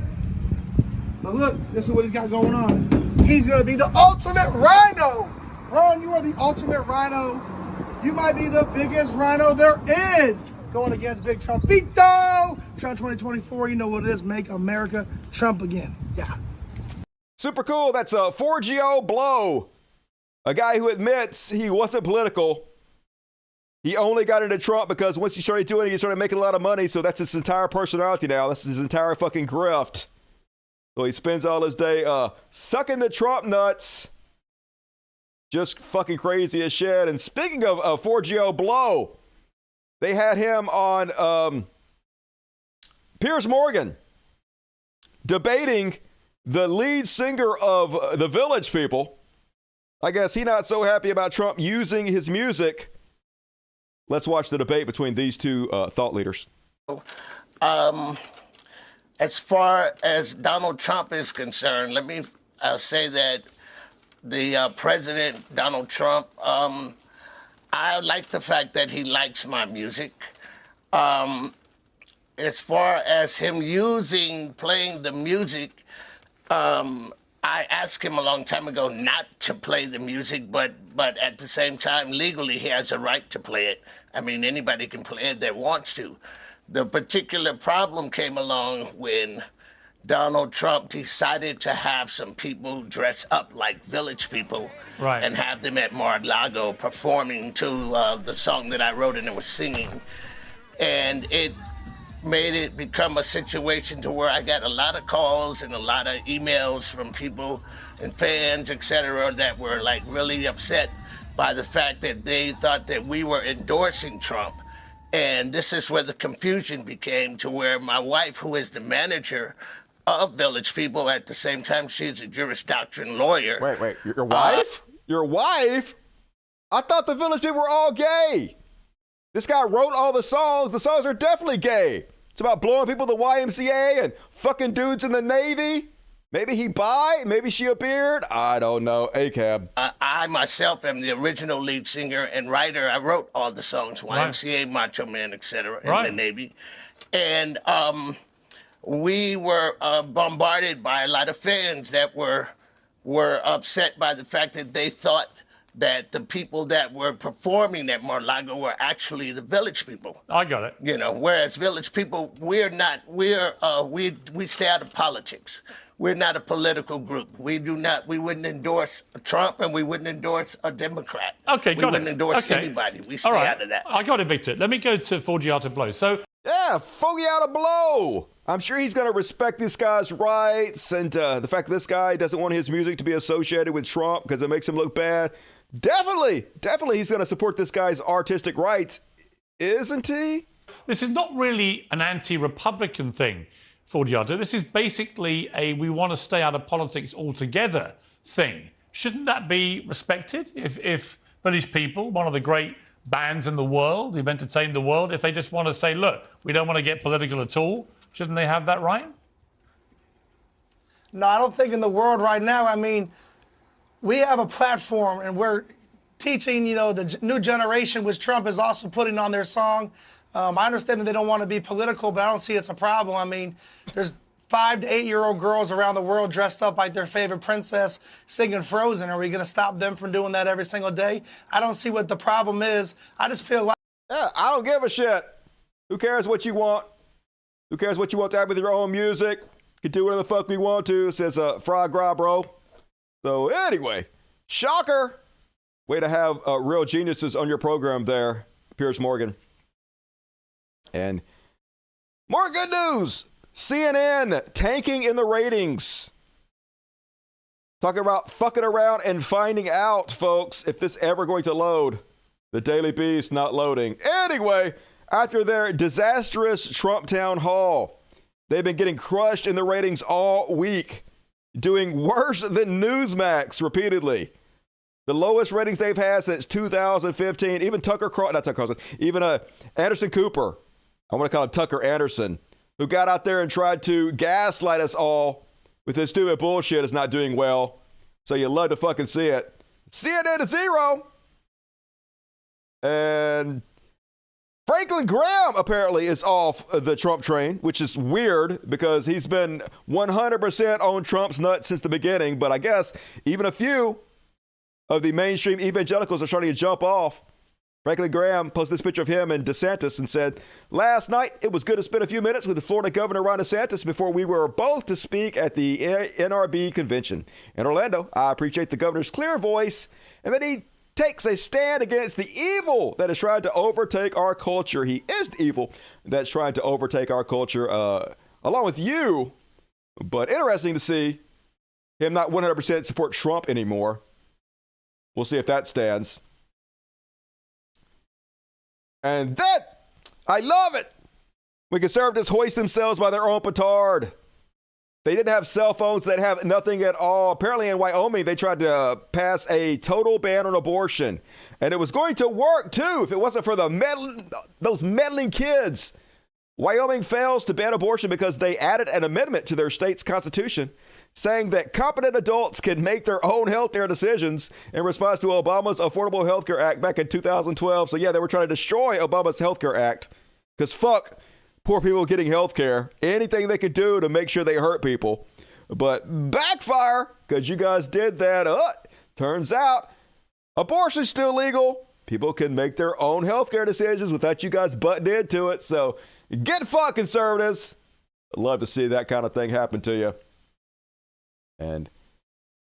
But look, this is what he's got going on. He's going to be the ultimate rhino. Ron, you are the ultimate rhino. You might be the biggest rhino there is. Going against Big Trumpito. Trump 2024, you know what it is. Make America Trump again. Yeah. Super cool. That's a 4GO Blow. A guy who admits he wasn't political. He only got into Trump because once he started doing it, he started making a lot of money. So that's his entire personality now. That's his entire fucking grift. So he spends all his day sucking the Trump nuts. Just fucking crazy as shit. And speaking of 4GO Blow, they had him on Piers Morgan debating the lead singer of the Village People. I guess he's not so happy about Trump using his music. Let's watch the debate between these two thought leaders. As far as Donald Trump is concerned, let me say that the President, Donald Trump, I like the fact that he likes my music. As far as him playing the music, I asked him a long time ago not to play the music, but at the same time, legally, he has a right to play it. I mean, anybody can play it that wants to. The particular problem came along when Donald Trump decided to have some people dress up like Village People and have them at Mar-a-Lago performing to the song that I wrote and was singing. And it made it become a situation to where I got a lot of calls and a lot of emails from people and fans, etc., that were like really upset by the fact that they thought that we were endorsing Trump. And this is where the confusion became, to where my wife, who is the manager of Village People, at the same time, she's a Juris Doctrine lawyer. Wait, your wife? Your wife? I thought the Village People were all gay. This guy wrote all the songs. The songs are definitely gay. It's about blowing people at the YMCA and fucking dudes in the Navy. Maybe he bi, maybe she a beard. I don't know. ACAB. I myself am the original lead singer and writer. I wrote all the songs, YMCA, Macho Man, etc., in the Navy. And we were bombarded by a lot of fans that were upset by the fact that they thought that the people that were performing at Mar-a-Lago were actually the Village People. I got it. You know, whereas Village People, we stay out of politics. We're not a political group. We wouldn't endorse Trump, and we wouldn't endorse a Democrat. Okay, got it. We wouldn't endorse anybody. We stay out of that. I got it, Victor. Let me go to Forgiato Blow. Yeah, Forgiato Blow. I'm sure he's going to respect this guy's rights, and the fact that this guy doesn't want his music to be associated with Trump because it makes him look bad. Definitely he's going to support this guy's artistic rights, isn't he? This is not really an anti-Republican thing, Forgiato. This is basically a we want to stay out of politics altogether thing. Shouldn't that be respected? If Village People, one of the great bands in the world, who've entertained the world, if they just want to say, look, we don't want to get political at all, shouldn't they have that right? No, I don't think in the world right now, I mean, we have a platform and we're teaching, the new generation, which Trump is also putting on their song. I understand that they don't want to be political, but I don't see it's a problem. I mean, there's 5 to 8-year-old girls around the world dressed up like their favorite princess singing Frozen. Are we going to stop them from doing that every single day? I don't see what the problem is. I just feel like... Yeah, I don't give a shit. Who cares what you want? Who cares what you want to have with your own music? You can do whatever the fuck we want to, says Frog Gra Bro. So anyway, shocker. Way to have real geniuses on your program there, Piers Morgan. And more good news. CNN tanking in the ratings. Talking about fucking around and finding out, folks, if this ever going to load. The Daily Beast not loading. Anyway, after their disastrous Trump town hall, they've been getting crushed in the ratings all week. Doing worse than Newsmax repeatedly. The lowest ratings they've had since 2015. Even Anderson Cooper. I want to call him Tucker Anderson, who got out there and tried to gaslight us all with his stupid bullshit, is not doing well. So you love to fucking see it. CNN to 0. And Franklin Graham apparently is off the Trump train, which is weird because he's been 100% on Trump's nuts since the beginning. But I guess even a few of the mainstream evangelicals are starting to jump off. Franklin Graham posted this picture of him and DeSantis and said, "Last night, it was good to spend a few minutes with the Florida Governor Ron DeSantis before we were both to speak at the NRB convention. In Orlando, I appreciate the governor's clear voice and that he takes a stand against the evil that is trying to overtake our culture." He is the evil that's trying to overtake our culture, along with you. But interesting to see him not 100% support Trump anymore. We'll see if that stands. And that, I love it. When conservatives hoist themselves by their own petard. They didn't have cell phones that have nothing at all. Apparently in Wyoming, they tried to pass a total ban on abortion. And it was going to work, too, if it wasn't for those meddling kids. Wyoming fails to ban abortion because they added an amendment to their state's constitution saying that competent adults can make their own healthcare decisions in response to Obama's Affordable Health Care Act back in 2012. So, yeah, they were trying to destroy Obama's Health Care Act because fuck poor people getting health care. Anything they could do to make sure they hurt people. But backfire because you guys did that. Turns out abortion's still legal. People can make their own health care decisions without you guys butting into it. So get fucked, conservatives. I'd love to see that kind of thing happen to you. And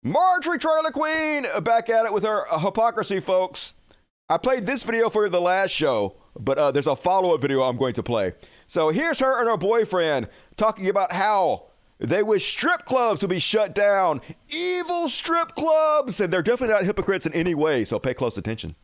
Marjorie Trailer Queen back at it with her hypocrisy, folks. I played this video for the last show, but there's a follow-up video I'm going to play. So here's her and her boyfriend talking about how they wish strip clubs would be shut down. Evil strip clubs! And they're definitely not hypocrites in any way, so pay close attention.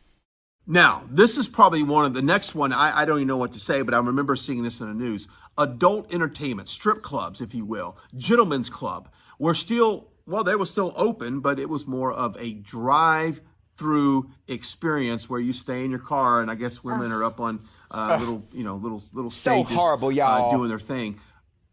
Now, this is probably one of the next one. I don't even know what to say, but I remember seeing this in the news. Adult entertainment, strip clubs, if you will, gentlemen's club, were still, well, they were still open, but it was more of a drive-through experience where you stay in your car, and I guess women are up on little so stages, horrible, y'all, doing their thing.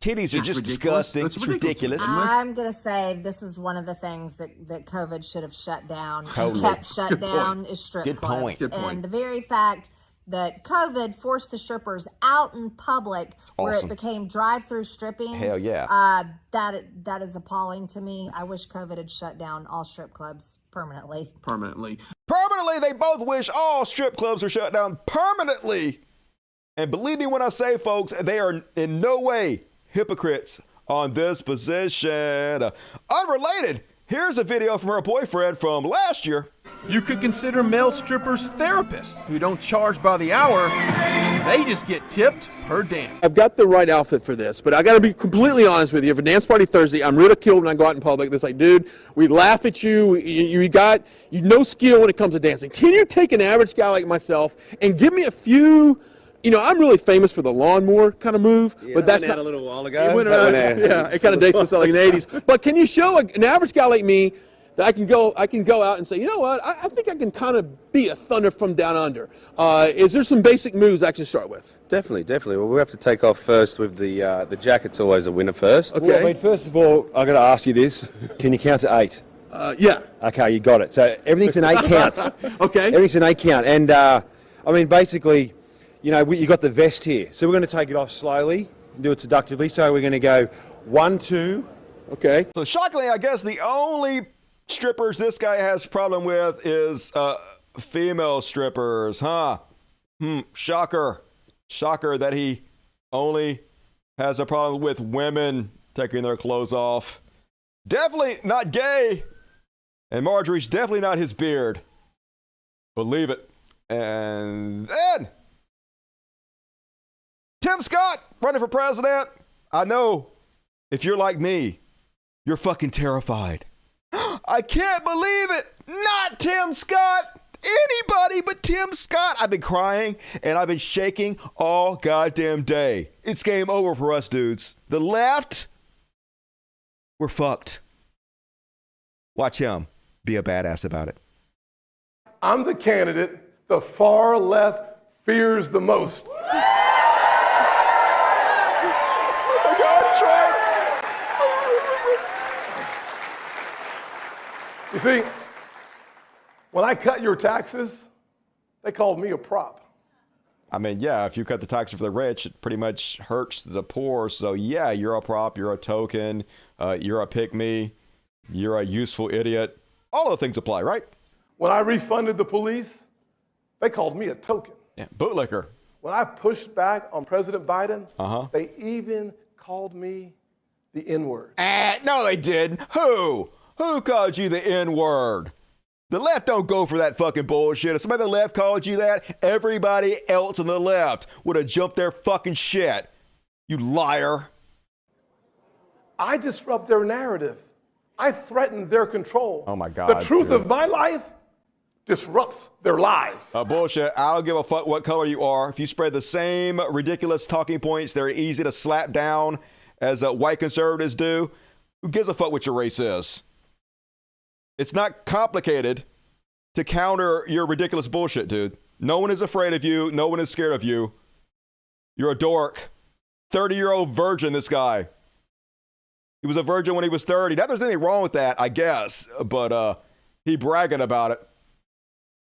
Titties are just disgusting. It's ridiculous. I'm going to say this is one of the things that COVID should have shut down, Totally. kept shut Good down point. is strip Good clubs. point. Good point. And the very fact that COVID forced the strippers out in public where Awesome. it became drive-through stripping. Hell yeah. That is appalling to me. I wish COVID had shut down all strip clubs permanently. Permanently, they both wish all strip clubs were shut down permanently. And believe me when I say, folks, they are in no way hypocrites on this position. Unrelated, here's a video from her boyfriend from last year. You could consider male strippers therapists who don't charge by the hour. They just get tipped per dance. I've got the right outfit for this, but I got to be completely honest with you. For Dance Party Thursday, I'm ridiculed when I go out in public. It's like, dude, we laugh at you. You got no skill when it comes to dancing. Can you take an average guy like myself and give me a few? You know, I'm really famous for the lawnmower kind of move, but that's not a little while ago. It went around, yeah, it kind of dates itself like in the 80s. But can you show an average guy like me that I can go out and say, you know what, I think I can kind of be a thunder from down under. Is there some basic moves I can start with? Definitely. Well, we have to take off first with the jacket's always a winner first. Okay. Well, I mean, first of all, I've got to ask you this. Can you count to 8? Yeah. Okay, you got it. So everything's an 8 counts. Okay. Everything's an 8 count. And, I mean, basically, you know, you got the vest here. So we're going to take it off slowly and do it seductively. So we're going to go 1, 2. Okay. So shockingly, I guess the only strippers this guy has a problem with is female strippers, huh? Shocker that he only has a problem with women taking their clothes off. Definitely not gay. And Marjorie's definitely not his beard. Believe it. And then Tim Scott running for president. I know if you're like me, you're fucking terrified. I can't believe it. Not Tim Scott. Anybody but Tim Scott. I've been crying and I've been shaking all goddamn day. It's game over for us dudes. The left, we're fucked. Watch him be a badass about it. I'm the candidate the far left fears the most. You see, when I cut your taxes, they called me a prop. I mean, yeah, if you cut the taxes for the rich, it pretty much hurts the poor. So, yeah, you're a prop, you're a token, you're a pick-me, you're a useful idiot. All of the things apply, right? When I refunded the police, they called me a token. Yeah, bootlicker. When I pushed back on President Biden, they even called me the N-word. No, they didn't. Who? Who called you the N-word? The left don't go for that fucking bullshit. If somebody on the left called you that, everybody else on the left would have jumped their fucking shit. You liar. I disrupt their narrative. I threaten their control. Oh my God. The truth of my life disrupts their lies. Bullshit. I don't give a fuck what color you are. If you spread the same ridiculous talking points, they're easy to slap down as white conservatives do. Who gives a fuck what your race is? It's not complicated to counter your ridiculous bullshit, dude. No one is afraid of you. No one is scared of you. You're a dork. 30-year-old virgin, this guy. He was a virgin when he was 30. Now, there's anything wrong with that, I guess, but he bragging about it.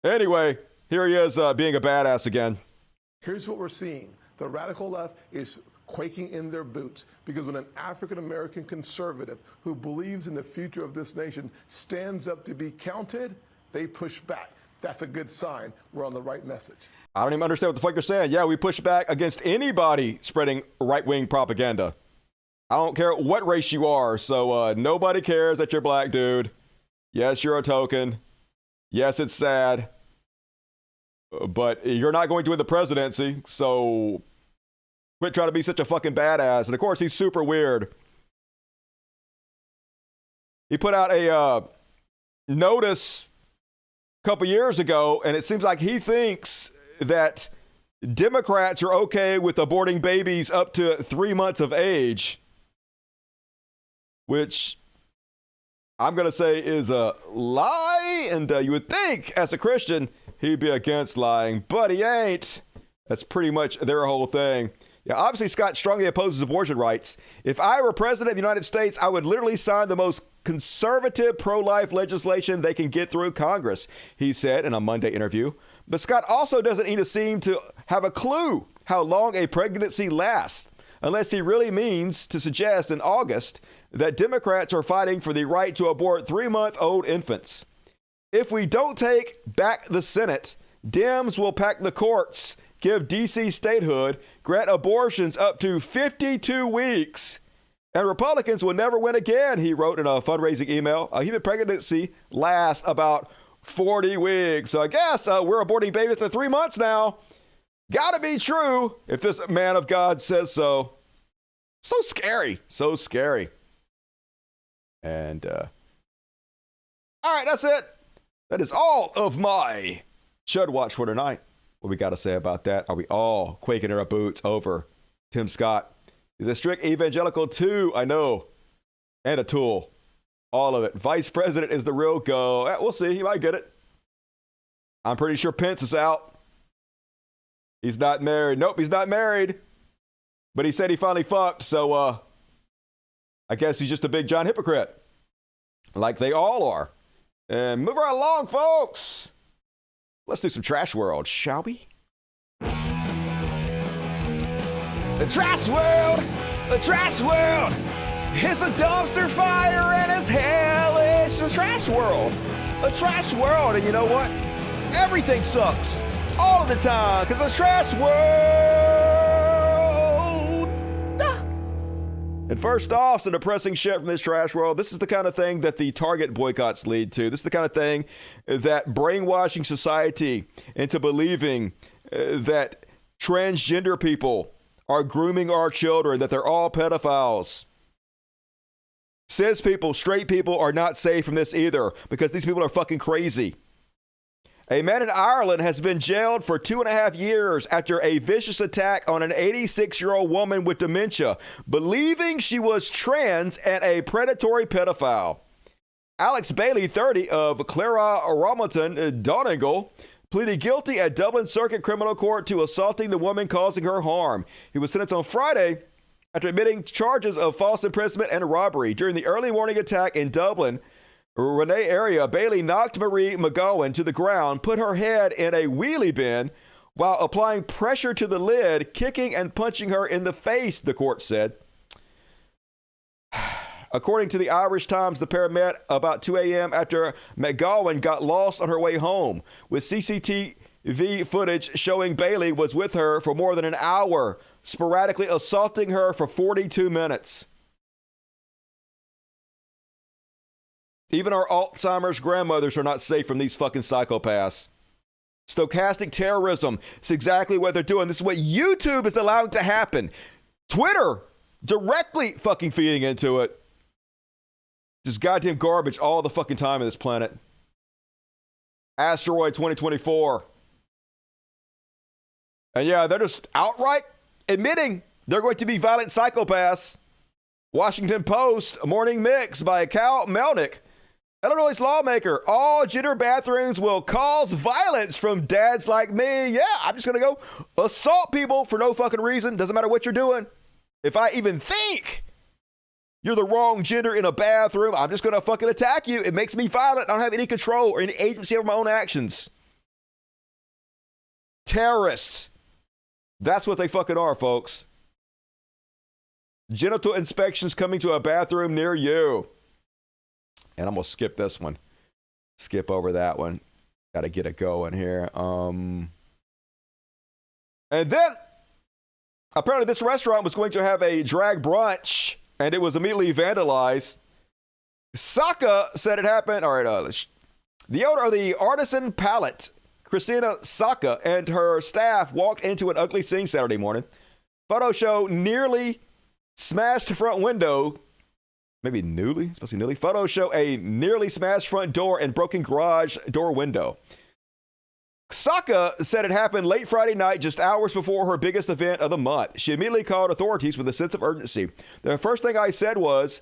Anyway, here he is being a badass again. Here's what we're seeing. The radical left is quaking in their boots because when an African-American conservative who believes in the future of this nation stands up to be counted, they push back. That's a good sign we're on the right message. I don't even understand what the fuck you're saying. Yeah, we push back against anybody spreading right-wing propaganda. I don't care what race you are, so nobody cares that you're black, dude. Yes, you're a token. Yes, it's sad. But you're not going to win the presidency, so quit trying to be such a fucking badass. And of course, he's super weird. He put out a notice a couple years ago, and it seems like he thinks that Democrats are okay with aborting babies up to 3 months of age, which I'm going to say is a lie. And you would think, as a Christian, he'd be against lying, but he ain't. That's pretty much their whole thing. Yeah, obviously, Scott strongly opposes abortion rights. If I were president of the United States, I would literally sign the most conservative pro-life legislation they can get through Congress, he said in a Monday interview. But Scott also doesn't even seem to have a clue how long a pregnancy lasts, unless he really means to suggest in August that Democrats are fighting for the right to abort 3-month-old infants. If we don't take back the Senate, Dems will pack the courts, give D.C. statehood, grant abortions up to 52 weeks, and Republicans will never win again, he wrote in a fundraising email. A human pregnancy lasts about 40 weeks. So I guess we're aborting babies for 3 months now. Gotta be true if this man of God says so. So scary. So scary. And, all right, that's it. That is all of my Should Watch for tonight. What we got to say about that? Are we all quaking in our boots over Tim Scott? He's a strict evangelical too, I know, and a tool. All of it. Vice president is the real go. We'll see. He might get it. I'm pretty sure Pence is out. He's not married. Nope, he's not married. But he said he finally fucked, so I guess he's just a big John hypocrite. Like they all are. And move right along, folks. Let's do some Trash World, shall we? The Trash World! The Trash World! It's a dumpster fire and it's hellish. The Trash World. A Trash World. And you know what? Everything sucks. All of the time. Because the Trash World. And first off, some depressing shit from this Trash World. This is the kind of thing that the Target boycotts lead to. This is the kind of thing that brainwashing society into believing that transgender people are grooming our children, that they're all pedophiles. Cis people, straight people are not safe from this either because these people are fucking crazy. A man in Ireland has been jailed for 2.5 years after a vicious attack on an 86-year-old woman with dementia, believing she was trans and a predatory pedophile. Alex Bailey, 30, of Clara Romalton, Donegal, pleaded guilty at Dublin Circuit Criminal Court to assaulting the woman, causing her harm. He was sentenced on Friday after admitting charges of false imprisonment and robbery. During the early morning attack in Dublin, Renee area, Bailey knocked Marie McGowan to the ground, put her head in a wheelie bin while applying pressure to the lid, kicking and punching her in the face, the court said. According to the Irish Times, the pair met about 2 a.m. after McGowan got lost on her way home, with CCTV footage showing Bailey was with her for more than an hour, sporadically assaulting her for 42 minutes. Even our Alzheimer's grandmothers are not safe from these fucking psychopaths. Stochastic terrorism. It's exactly what they're doing. This is what YouTube is allowing to happen. Twitter directly fucking feeding into it. Just goddamn garbage all the fucking time on this planet. Asteroid 2024. And yeah, they're just outright admitting they're going to be violent psychopaths. Washington Post, morning mix by Cal Melnick. Illinois lawmaker, all gender bathrooms will cause violence from dads like me. Yeah, I'm just going to go assault people for no fucking reason. Doesn't matter what you're doing. If I even think you're the wrong gender in a bathroom, I'm just going to fucking attack you. It makes me violent. I don't have any control or any agency over my own actions. Terrorists. That's what they fucking are, folks. Genital inspections coming to a bathroom near you. And I'm going to skip this one. Skip over that one. Got to get it going here. And then, apparently this restaurant was going to have a drag brunch, and it was immediately vandalized. Saka said it happened. All right, the owner of the Artisan Palette, Christina Saka, and her staff walked into an ugly scene Saturday morning. Photo show nearly smashed front window. Maybe newly? It's supposed to be newly. Photos show a nearly smashed front door and broken garage door window. Saka said it happened late Friday night, just hours before her biggest event of the month. She immediately called authorities with a sense of urgency. The first thing I said was,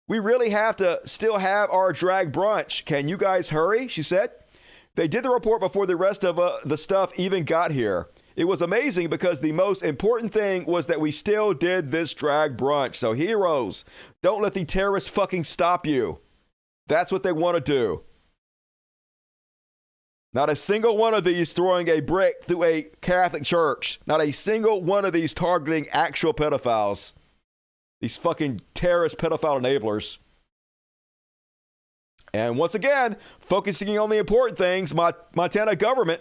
we really have to still have our drag brunch. Can you guys hurry? She said. They did the report before the rest of the stuff even got here. It was amazing because the most important thing was that we still did this drag brunch. So heroes, don't let the terrorists fucking stop you. That's what they want to do. Not a single one of these throwing a brick through a Catholic church. Not a single one of these targeting actual pedophiles. These fucking terrorist pedophile enablers. And once again, focusing on the important things, Montana government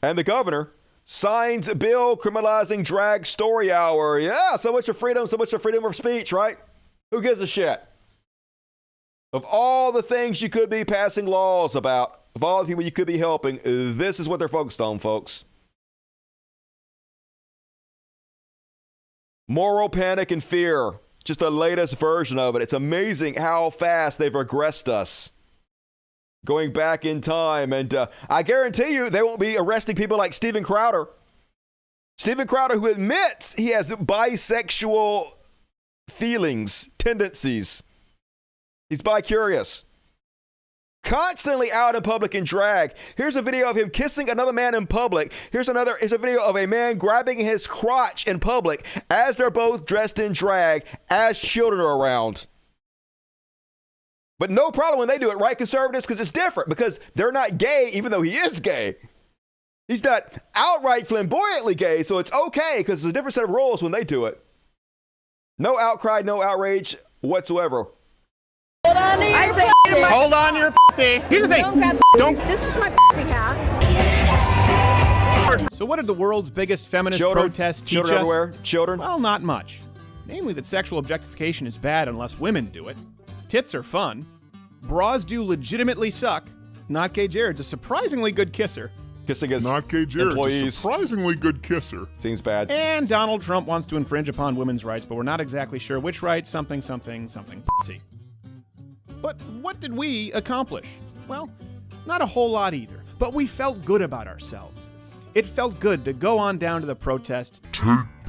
and the governor signs a bill criminalizing drag story hour. Yeah, so much for freedom of speech, right? Who gives a shit? Of all the things you could be passing laws about, of all the people you could be helping, this is what they're focused on, folks. Moral panic and fear. Just the latest version of it. It's amazing how fast they've regressed us. Going back in time. And I guarantee you they won't be arresting people like Steven Crowder. Steven Crowder, who admits he has bisexual feelings, tendencies. He's bi-curious. Constantly out in public in drag. Here's a video of him kissing another man in public. Here's a video of a man grabbing his crotch in public as they're both dressed in drag as children are around. But no problem when they do it, right, conservatives? Because it's different. Because they're not gay, even though he is gay. He's not outright flamboyantly gay, so it's okay because it's a different set of rules when they do it. No outcry, no outrage whatsoever. Hold on to your pussy. Hold on to your pussy. Here's the thing. Don't. This is my pussy hat. So what did the world's biggest feminist protest teach us? Children everywhere. Children. Well, not much. Namely that sexual objectification is bad unless women do it. Tits are fun. Bras do legitimately suck. Not Gay Jared's a surprisingly good kisser. Kissing his Not Gay Jared's employees. a surprisingly good kisser. Seems bad. And Donald Trump wants to infringe upon women's rights, but we're not exactly sure which rights. Something pussy. But what did we accomplish? Well, not a whole lot either, but we felt good about ourselves. It felt good to go on down to the protest.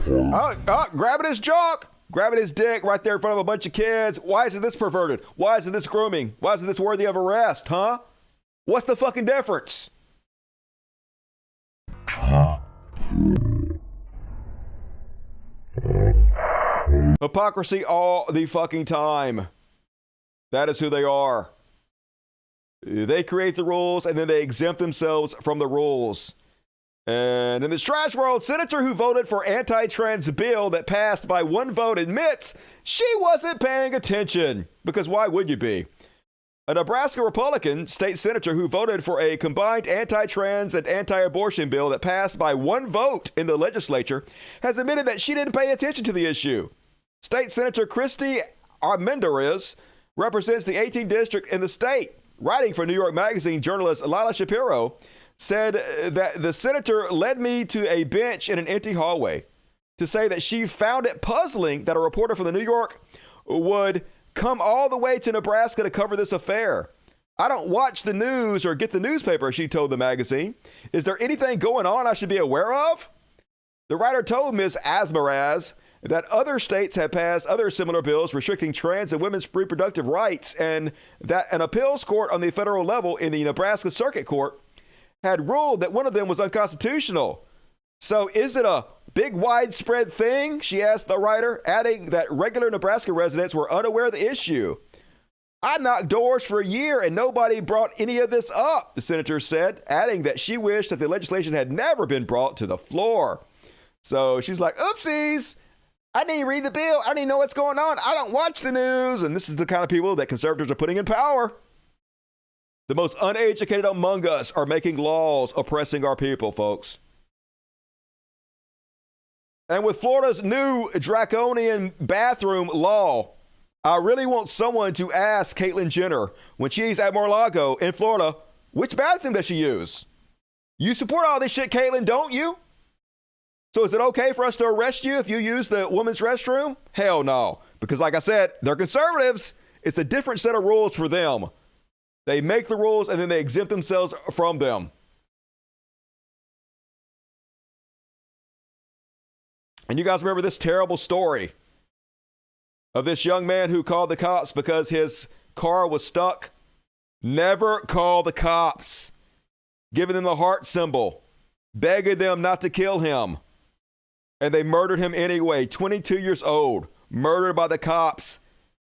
Grabbing his junk, grabbing his dick right there in front of a bunch of kids. Why isn't this perverted? Why isn't this grooming? Why isn't this worthy of arrest, huh? What's the fucking difference? Hypocrisy all the fucking time. That is who they are. They create the rules, and then they exempt themselves from the rules. And in this trash world, senator who voted for anti-trans bill that passed by one vote admits she wasn't paying attention. Because why would you be? A Nebraska Republican state senator who voted for a combined anti-trans and anti-abortion bill that passed by one vote in the legislature has admitted that she didn't pay attention to the issue. State Senator Christy Armendariz represents the 18th district in the state. Writing for New York Magazine journalist Lila Shapiro, said that the senator led me to a bench in an empty hallway to say that she found it puzzling that a reporter from the New York would come all the way to Nebraska to cover this affair. I don't watch the news or get the newspaper, she told the magazine. Is there anything going on I should be aware of? The writer told Ms. Asmaraz that other states had passed other similar bills restricting trans and women's reproductive rights, and that an appeals court on the federal level in the Nebraska Circuit Court had ruled that one of them was unconstitutional. So is it a big widespread thing? She asked the writer, adding that regular Nebraska residents were unaware of the issue. I knocked doors for a year and nobody brought any of this up, the senator said, adding that she wished that the legislation had never been brought to the floor. So she's like, oopsies. I didn't read the bill. I didn't know what's going on. I don't watch the news. And this is the kind of people that conservatives are putting in power. The most uneducated among us are making laws oppressing our people, folks. And with Florida's new draconian bathroom law, I really want someone to ask Caitlyn Jenner when she's at Mar-a-Lago in Florida, which bathroom does she use? You support all this shit, Caitlyn, don't you? So is it okay for us to arrest you if you use the women's restroom? Hell no. Because like I said, they're conservatives. It's a different set of rules for them. They make the rules and then they exempt themselves from them. And you guys remember this terrible story of this young man who called the cops because his car was stuck? Never call the cops. Giving them the heart symbol, begging them not to kill him. And they murdered him anyway. 22 years old, murdered by the cops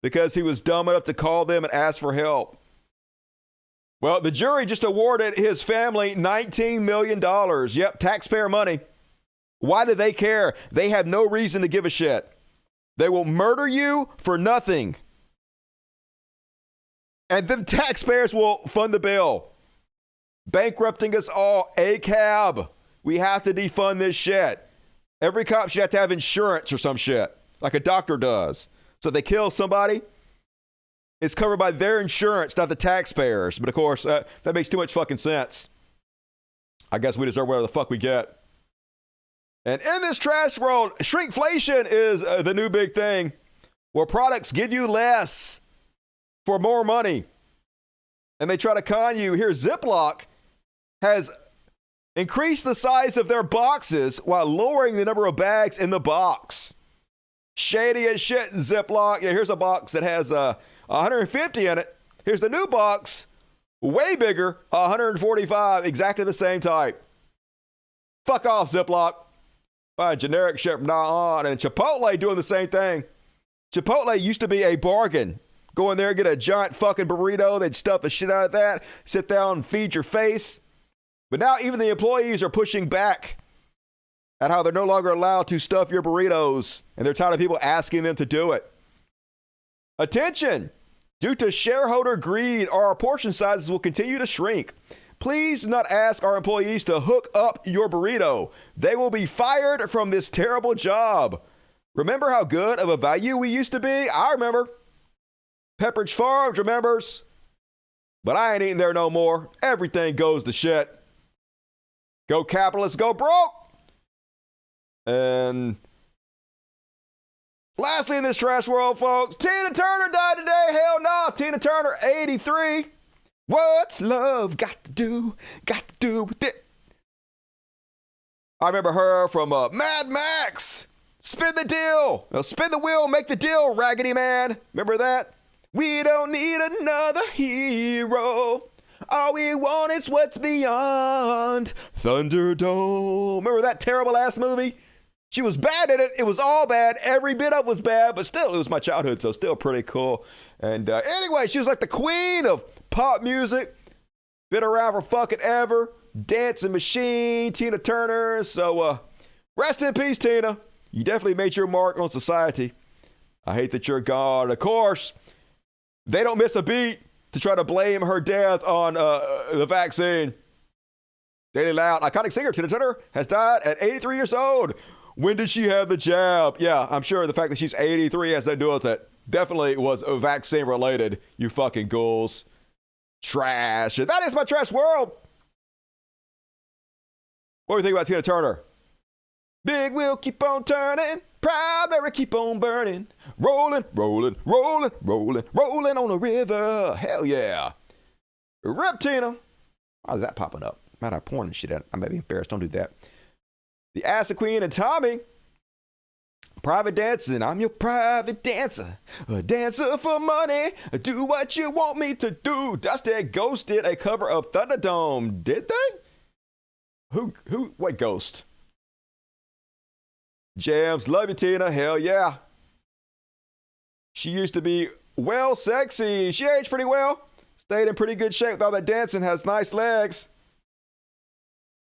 because he was dumb enough to call them and ask for help. Well, the jury just awarded his family $19 million. Yep, taxpayer money. Why do they care? They have no reason to give a shit. They will murder you for nothing. And then taxpayers will fund the bill. Bankrupting us all. ACAB. We have to defund this shit. Every cop should have to have insurance or some shit, like a doctor does. So they kill somebody, it's covered by their insurance, not the taxpayers. But of course, that makes too much fucking sense. I guess we deserve whatever the fuck we get. And in this trash world, shrinkflation is the new big thing, where products give you less for more money. And they try to con you. Here, Ziploc has increased the size of their boxes while lowering the number of bags in the box. Shady as shit, Ziploc. Yeah, here's a box that has 150 in it. Here's the new box, way bigger, 145, exactly the same type. Fuck off, Ziploc. Buy generic shit from now on. And Chipotle doing the same thing. Chipotle used to be a bargain. Go in there and get a giant fucking burrito. They'd stuff the shit out of that. Sit down and feed your face. But now even the employees are pushing back at how they're no longer allowed to stuff your burritos. And they're tired of people asking them to do it. Attention! Due to shareholder greed, our portion sizes will continue to shrink. Please do not ask our employees to hook up your burrito. They will be fired from this terrible job. Remember how good of a value we used to be? I remember. Pepperidge Farms remembers. But I ain't eating there no more. Everything goes to shit. Go capitalists, go broke. And lastly in this trash world, folks, Tina Turner died today. Hell no. Tina Turner, 83. What's love got to do with it? I remember her from Mad Max. Spin the deal. No, spin the wheel, make the deal, Raggedy Man. Remember that? We don't need another hero. All we want is what's beyond Thunderdome. Remember that terrible ass movie? She was bad at it. It was all bad. Every bit of it was bad, but still, it was my childhood, so still pretty cool. And anyway, she was like the queen of pop music. Been around for fucking ever. Dancing machine, Tina Turner. So rest in peace, Tina. You definitely made your mark on society. I hate that you're gone. Of course, they don't miss a beat to try to blame her death on the vaccine. Daily Loud, iconic singer Tina Turner has died at 83 years old. When did she have the jab? Yeah, I'm sure the fact that she's 83 has nothing to do with it. Definitely was vaccine related, you fucking ghouls. Trash. That is my trash world. What do you think about Tina Turner? Big wheel keep on turning, proud Mary keep on burning, rolling, rolling, rolling, rolling, rolling on the river. Hell yeah. Rip Tina. Why is that popping up? Might have porn and shit. I may be embarrassed. Don't do that. The Acid Queen and Tommy. Private dancing. I'm your private dancer. A dancer for money. Do what you want me to do. Dusty Ghost did a cover of Thunderdome. Did they? Who? What Ghost? Jams. Love you, Tina. Hell yeah. She used to be well sexy. She aged pretty well. Stayed in pretty good shape with all that dancing. Has nice legs.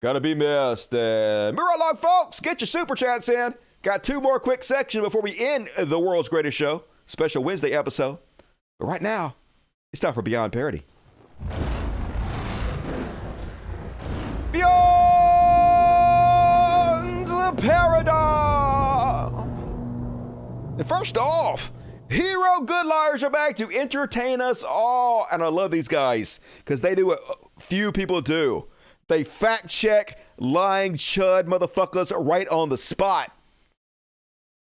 Gotta be missed. Mirror Log folks, get your super chats in. Got 2 more quick sections before we end the world's greatest show. Special Wednesday episode. But right now, it's time for Beyond Parody. Beyond the Paradigm. And first off, Hero Good Liars are back to entertain us all. And I love these guys because they do what few people do. They fact check lying chud motherfuckers right on the spot.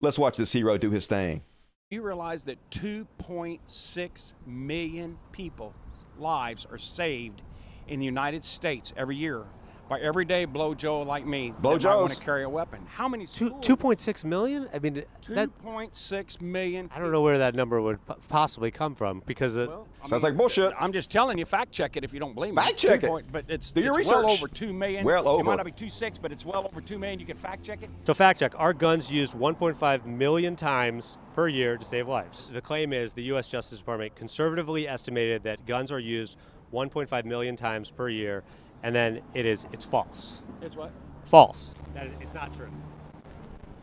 Let's watch this hero do his thing. You realize that 2.6 million people's lives are saved in the United States every year by everyday Blow Joe like me that might want to carry a weapon. How many schools? 2.6 million? I mean, 2.6 million. I don't know where that number would possibly come from because sounds like bullshit. I'm just telling you, fact check it if you don't believe me. Fact check it. But it's Do your well research. over 2 million. Well over. It might not be 2.6, but it's well over 2 million. You can fact check it. So fact check, our guns used 1.5 million times per year to save lives. The claim is the U.S. Justice Department conservatively estimated that guns are used 1.5 million times per year, and then it's false. It's what? False. It's not true.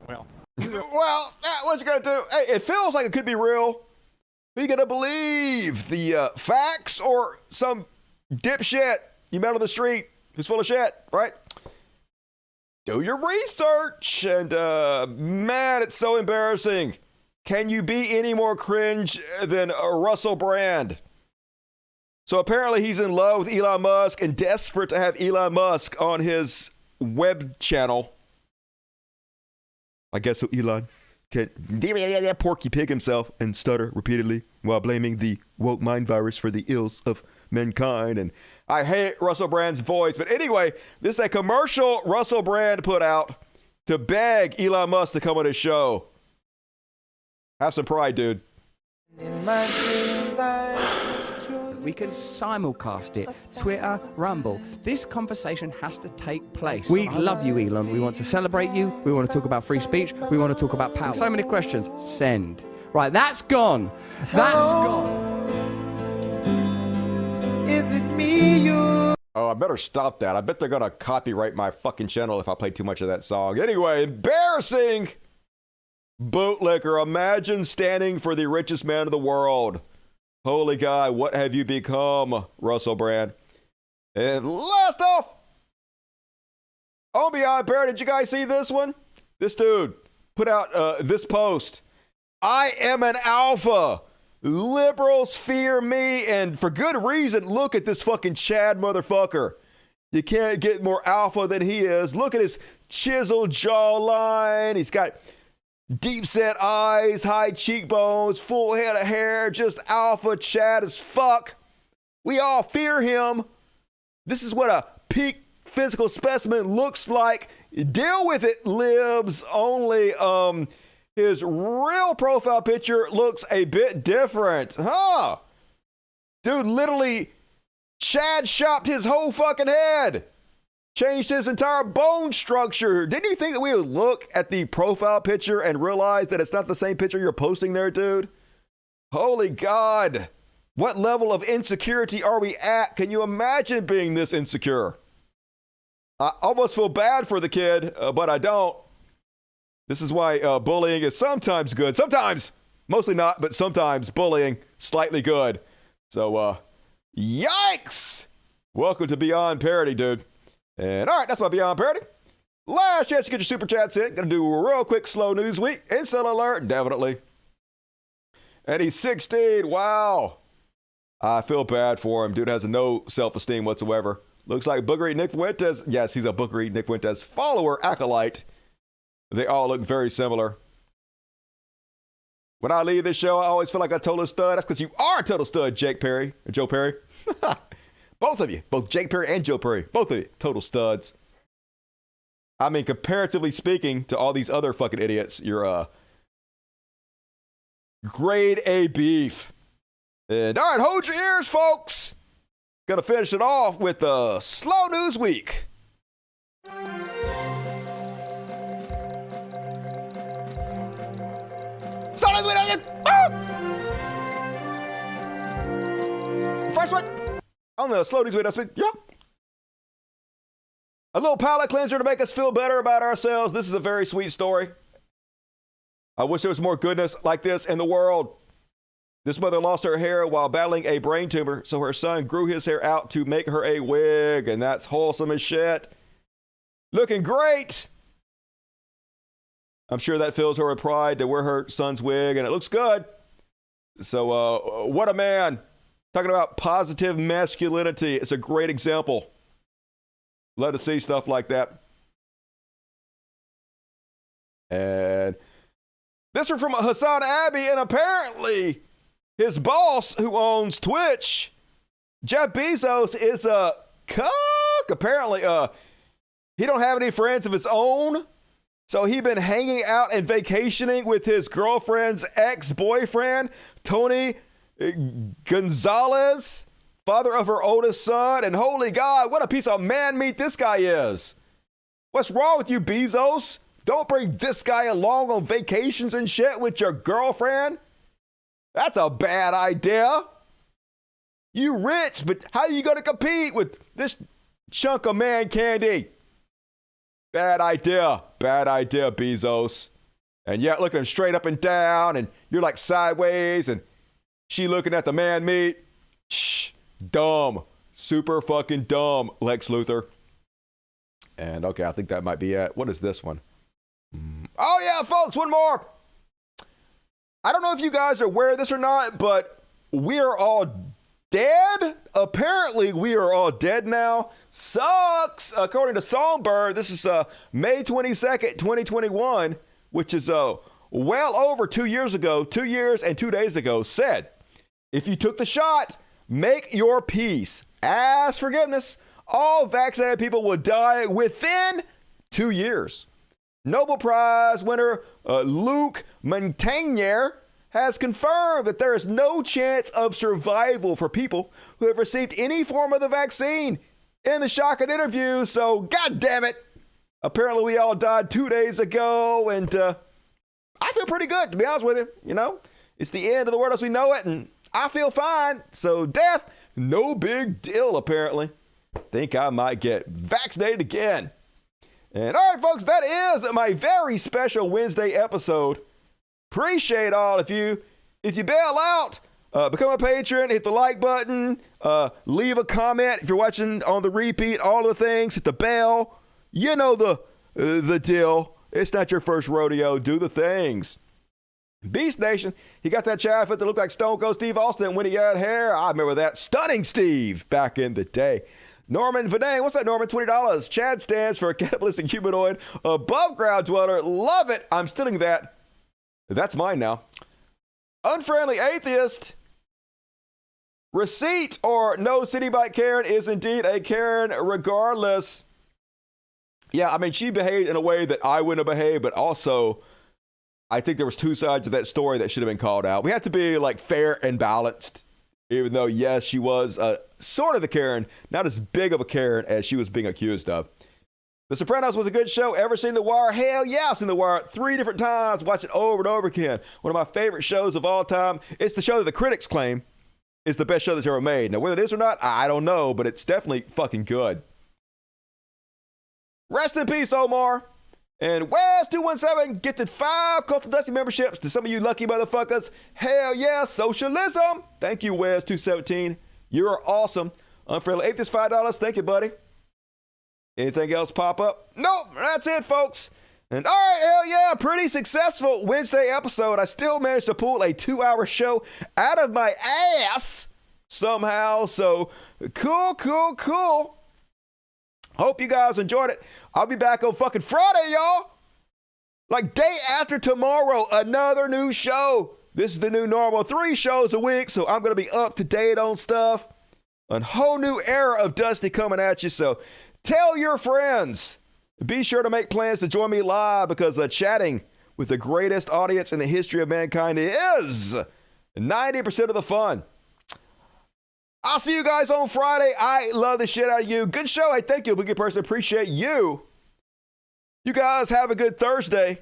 Well, what you gonna do? Hey, it feels like it could be real. But you gotta believe the facts or some dipshit you met on the street who's full of shit, right? Do your research. And man, it's so embarrassing. Can you be any more cringe than Russell Brand? So apparently he's in love with Elon Musk and desperate to have Elon Musk on his web channel. I guess so Elon can porky pig himself and stutter repeatedly while blaming the woke mind virus for the ills of mankind. And I hate Russell Brand's voice. But anyway, this is a commercial Russell Brand put out to beg Elon Musk to come on his show. Have some pride, dude. In my dreams, we can simulcast it. Twitter, Rumble. This conversation has to take place. We love you, Elon. We want to celebrate you. We want to talk about free speech. We want to talk about power. So many questions. Send. Right, that's gone. That's gone. Is it me you? Oh, I better stop that. I bet they're going to copyright my fucking channel if I play too much of that song. Anyway, embarrassing. Bootlicker, imagine standing for the richest man in the world. Holy God, what have you become, Russell Brand? And last off, Beyond Parody, did you guys see this one? This dude put out this post. I am an alpha. Liberals fear me, and for good reason. Look at this fucking Chad motherfucker. You can't get more alpha than he is. Look at his chiseled jawline. He's got deep set eyes, high cheekbones, full head of hair, just alpha Chad as fuck. We all fear him. This is what a peak physical specimen looks like. Deal with it, libs. Only his real profile picture looks a bit different. Huh? Dude literally Chad shopped his whole fucking head. changed his entire bone structure. Didn't you think that we would look at the profile picture and realize that it's not the same picture you're posting there, dude? Holy God. What level of insecurity are we at? Can you imagine being this insecure? I almost feel bad for the kid, but I don't. This is why bullying is sometimes good. Sometimes, mostly not, but sometimes bullying, slightly good. So, yikes! Welcome to Beyond Parody, dude. And all right, that's my Beyond Parody. Last chance to get your super chats in. Gonna do a real quick slow news week. Instant alert, definitely. And he's 16. Wow. I feel bad for him. Dude has no self-esteem whatsoever. Looks like Boogery Nick Fuentes. Yes, he's a Boogery Nick Fuentes follower acolyte. They all look very similar. When I leave this show, I always feel like a total stud. That's because you are a total stud, Jake Perry. Or Joe Perry. Both of you. Both Jake Perry and Joe Perry. Both of you. Total studs. I mean, comparatively speaking to all these other fucking idiots, you're grade A beef. And all right, hold your ears, folks. Gonna finish it off with a slow news week. Slow news week. First one on the slow news week this week. Yep. A little palate cleanser to make us feel better about ourselves. This is a very sweet story. I wish there was more goodness like this in the world. This mother lost her hair while battling a brain tumor, so her son grew his hair out to make her a wig, and that's wholesome as shit. Looking great. I'm sure that fills her with pride to wear her son's wig, and it looks good. So, what a man. Talking about positive masculinity. It's a great example. Love to see stuff like that. And this one from Hassan Abbey, and apparently his boss, who owns Twitch, Jeff Bezos, is a cuck. Apparently, he don't have any friends of his own, so he been hanging out and vacationing with his girlfriend's ex-boyfriend, Tony Gonzalez, father of her oldest son. And holy God, what a piece of man meat this guy is. What's wrong with you, Bezos? Don't bring this guy along on vacations and shit with your girlfriend. That's a bad idea. You rich, but how are you going to compete with this chunk of man candy? Bad idea. Bad idea, Bezos. And yet, look at him straight up and down, and you're like sideways, and she looking at the man meat. Shh. Dumb. Super fucking dumb, Lex Luthor. And okay, I think that might be it. What is this one? Oh yeah, folks, one more. I don't know if you guys are aware of this or not, but we are all dead. Apparently, we are all dead now. Sucks. According to Songbird, this is May 22nd, 2021, which is well over 2 years ago, 2 years and 2 days ago, said, if you took the shot, make your peace. Ask forgiveness. All vaccinated people will die within 2 years. Nobel Prize winner Luc Montagnier has confirmed that there is no chance of survival for people who have received any form of the vaccine in the shocking interview. So, God damn it. Apparently, we all died 2 days ago, and I feel pretty good, to be honest with you. You know, it's the end of the world as we know it, and I feel fine. So, death, no big deal, apparently. Think I might get vaccinated again. And all right, folks, that is my very special Wednesday episode. Appreciate all of you. If you bail out, become a patron, hit the like button, leave a comment. If you're watching on the repeat, all the things, hit the bell. You know the deal. It's not your first rodeo. Do the things. Beast Nation, he got that chad fit that looked like Stone Cold Steve Austin when he had hair. I remember that. Stunning Steve back in the day. Norman Vinay, what's that, Norman? $20. Chad stands for cannibalistic humanoid above ground dweller. Love it. I'm stealing that. That's mine now. Unfriendly atheist. Receipt or no city bike Karen is indeed a Karen regardless. Yeah, I mean, she behaved in a way that I wouldn't have behaved, but also I think there was two sides of that story that should have been called out. We have to be like fair and balanced, even though, yes, she was sort of a Karen, not as big of a Karen as she was being accused of. The Sopranos was a good show. Ever seen The Wire? Hell yeah, I've seen The Wire 3 different times. Watch it over and over again. One of my favorite shows of all time. It's the show that the critics claim is the best show that's ever made. Now, whether it is or not, I don't know, but it's definitely fucking good. Rest in peace, Omar. And Wes217 gifted 5 Cult of Dusty memberships to some of you lucky motherfuckers. Hell yeah, socialism. Thank you, Wes217. You're awesome. Unfriendly Atheist, $5. Thank you, buddy. Anything else pop up? Nope, that's it, folks. And all right, hell yeah, pretty successful Wednesday episode. I still managed to pull a 2-hour show out of my ass somehow. So cool. Hope you guys enjoyed it. I'll be back on fucking Friday, y'all. Like day after tomorrow, another new show. This is the new normal, 3 shows a week. So I'm going to be up to date on stuff. A whole new era of Dusty coming at you. So tell your friends. Be sure to make plans to join me live because chatting with the greatest audience in the history of mankind is 90% of the fun. I'll see you guys on Friday. I love the shit out of you. Good show. I thank you. Be a good person. Appreciate you. You guys have a good Thursday.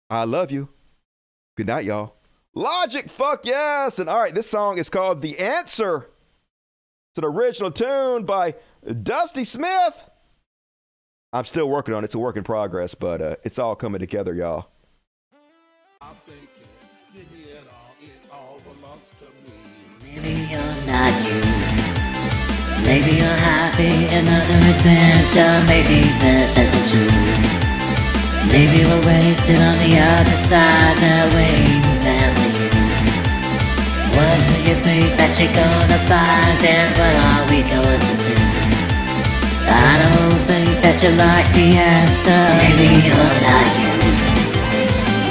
I love you. Good night, y'all. Logic, fuck yes. And all right, this song is called The Answer. It's an original tune by Dusty Smith. I'm still working on it. It's a work in progress, but it's all coming together, y'all. Maybe you're not you. Maybe you're happy in another adventure. Maybe this isn't true. Maybe we're waiting on the other side. They're waiting there for you. What do you think that you're gonna find? And what are we going to do? I don't think that you like the answer. Maybe you're not you.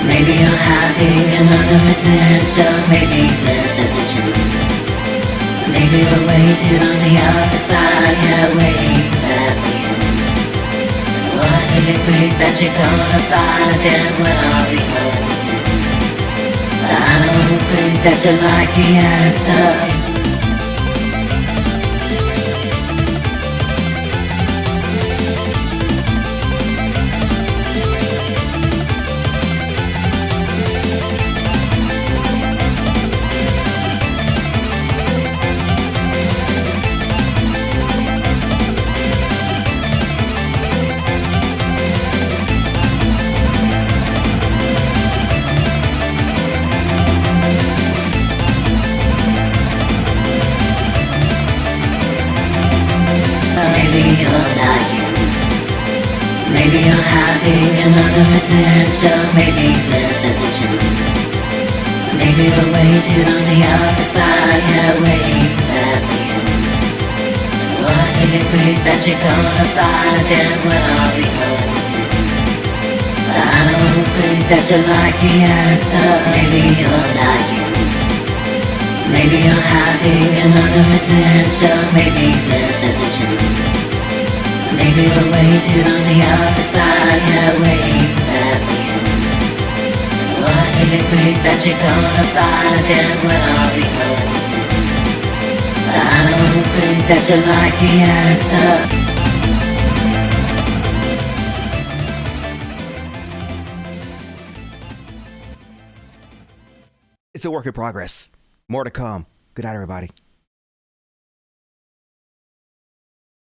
Maybe you're happy in another adventure. Maybe this isn't true. Maybe we're waiting on the other side. Yeah, waiting there for you. What do you think that you're gonna find? And what are we going to do? I don't think that you like the answer. Maybe you're happy in another adventure. Maybe this isn't true. Maybe we're waiting on the other side. Yeah, waiting there for you. What do you think that you're gonna find? And what are we going to do? I don't think that you like the answer. Maybe you're not you. Maybe you're happy in another adventure. Maybe this isn't true. Maybe we're waiting on the other side. Yeah, waiting there for you. What do you think that you're gonna find? And what are we going to do? I don't think that you like the answer. It's a work in progress. More to come. Good night, everybody.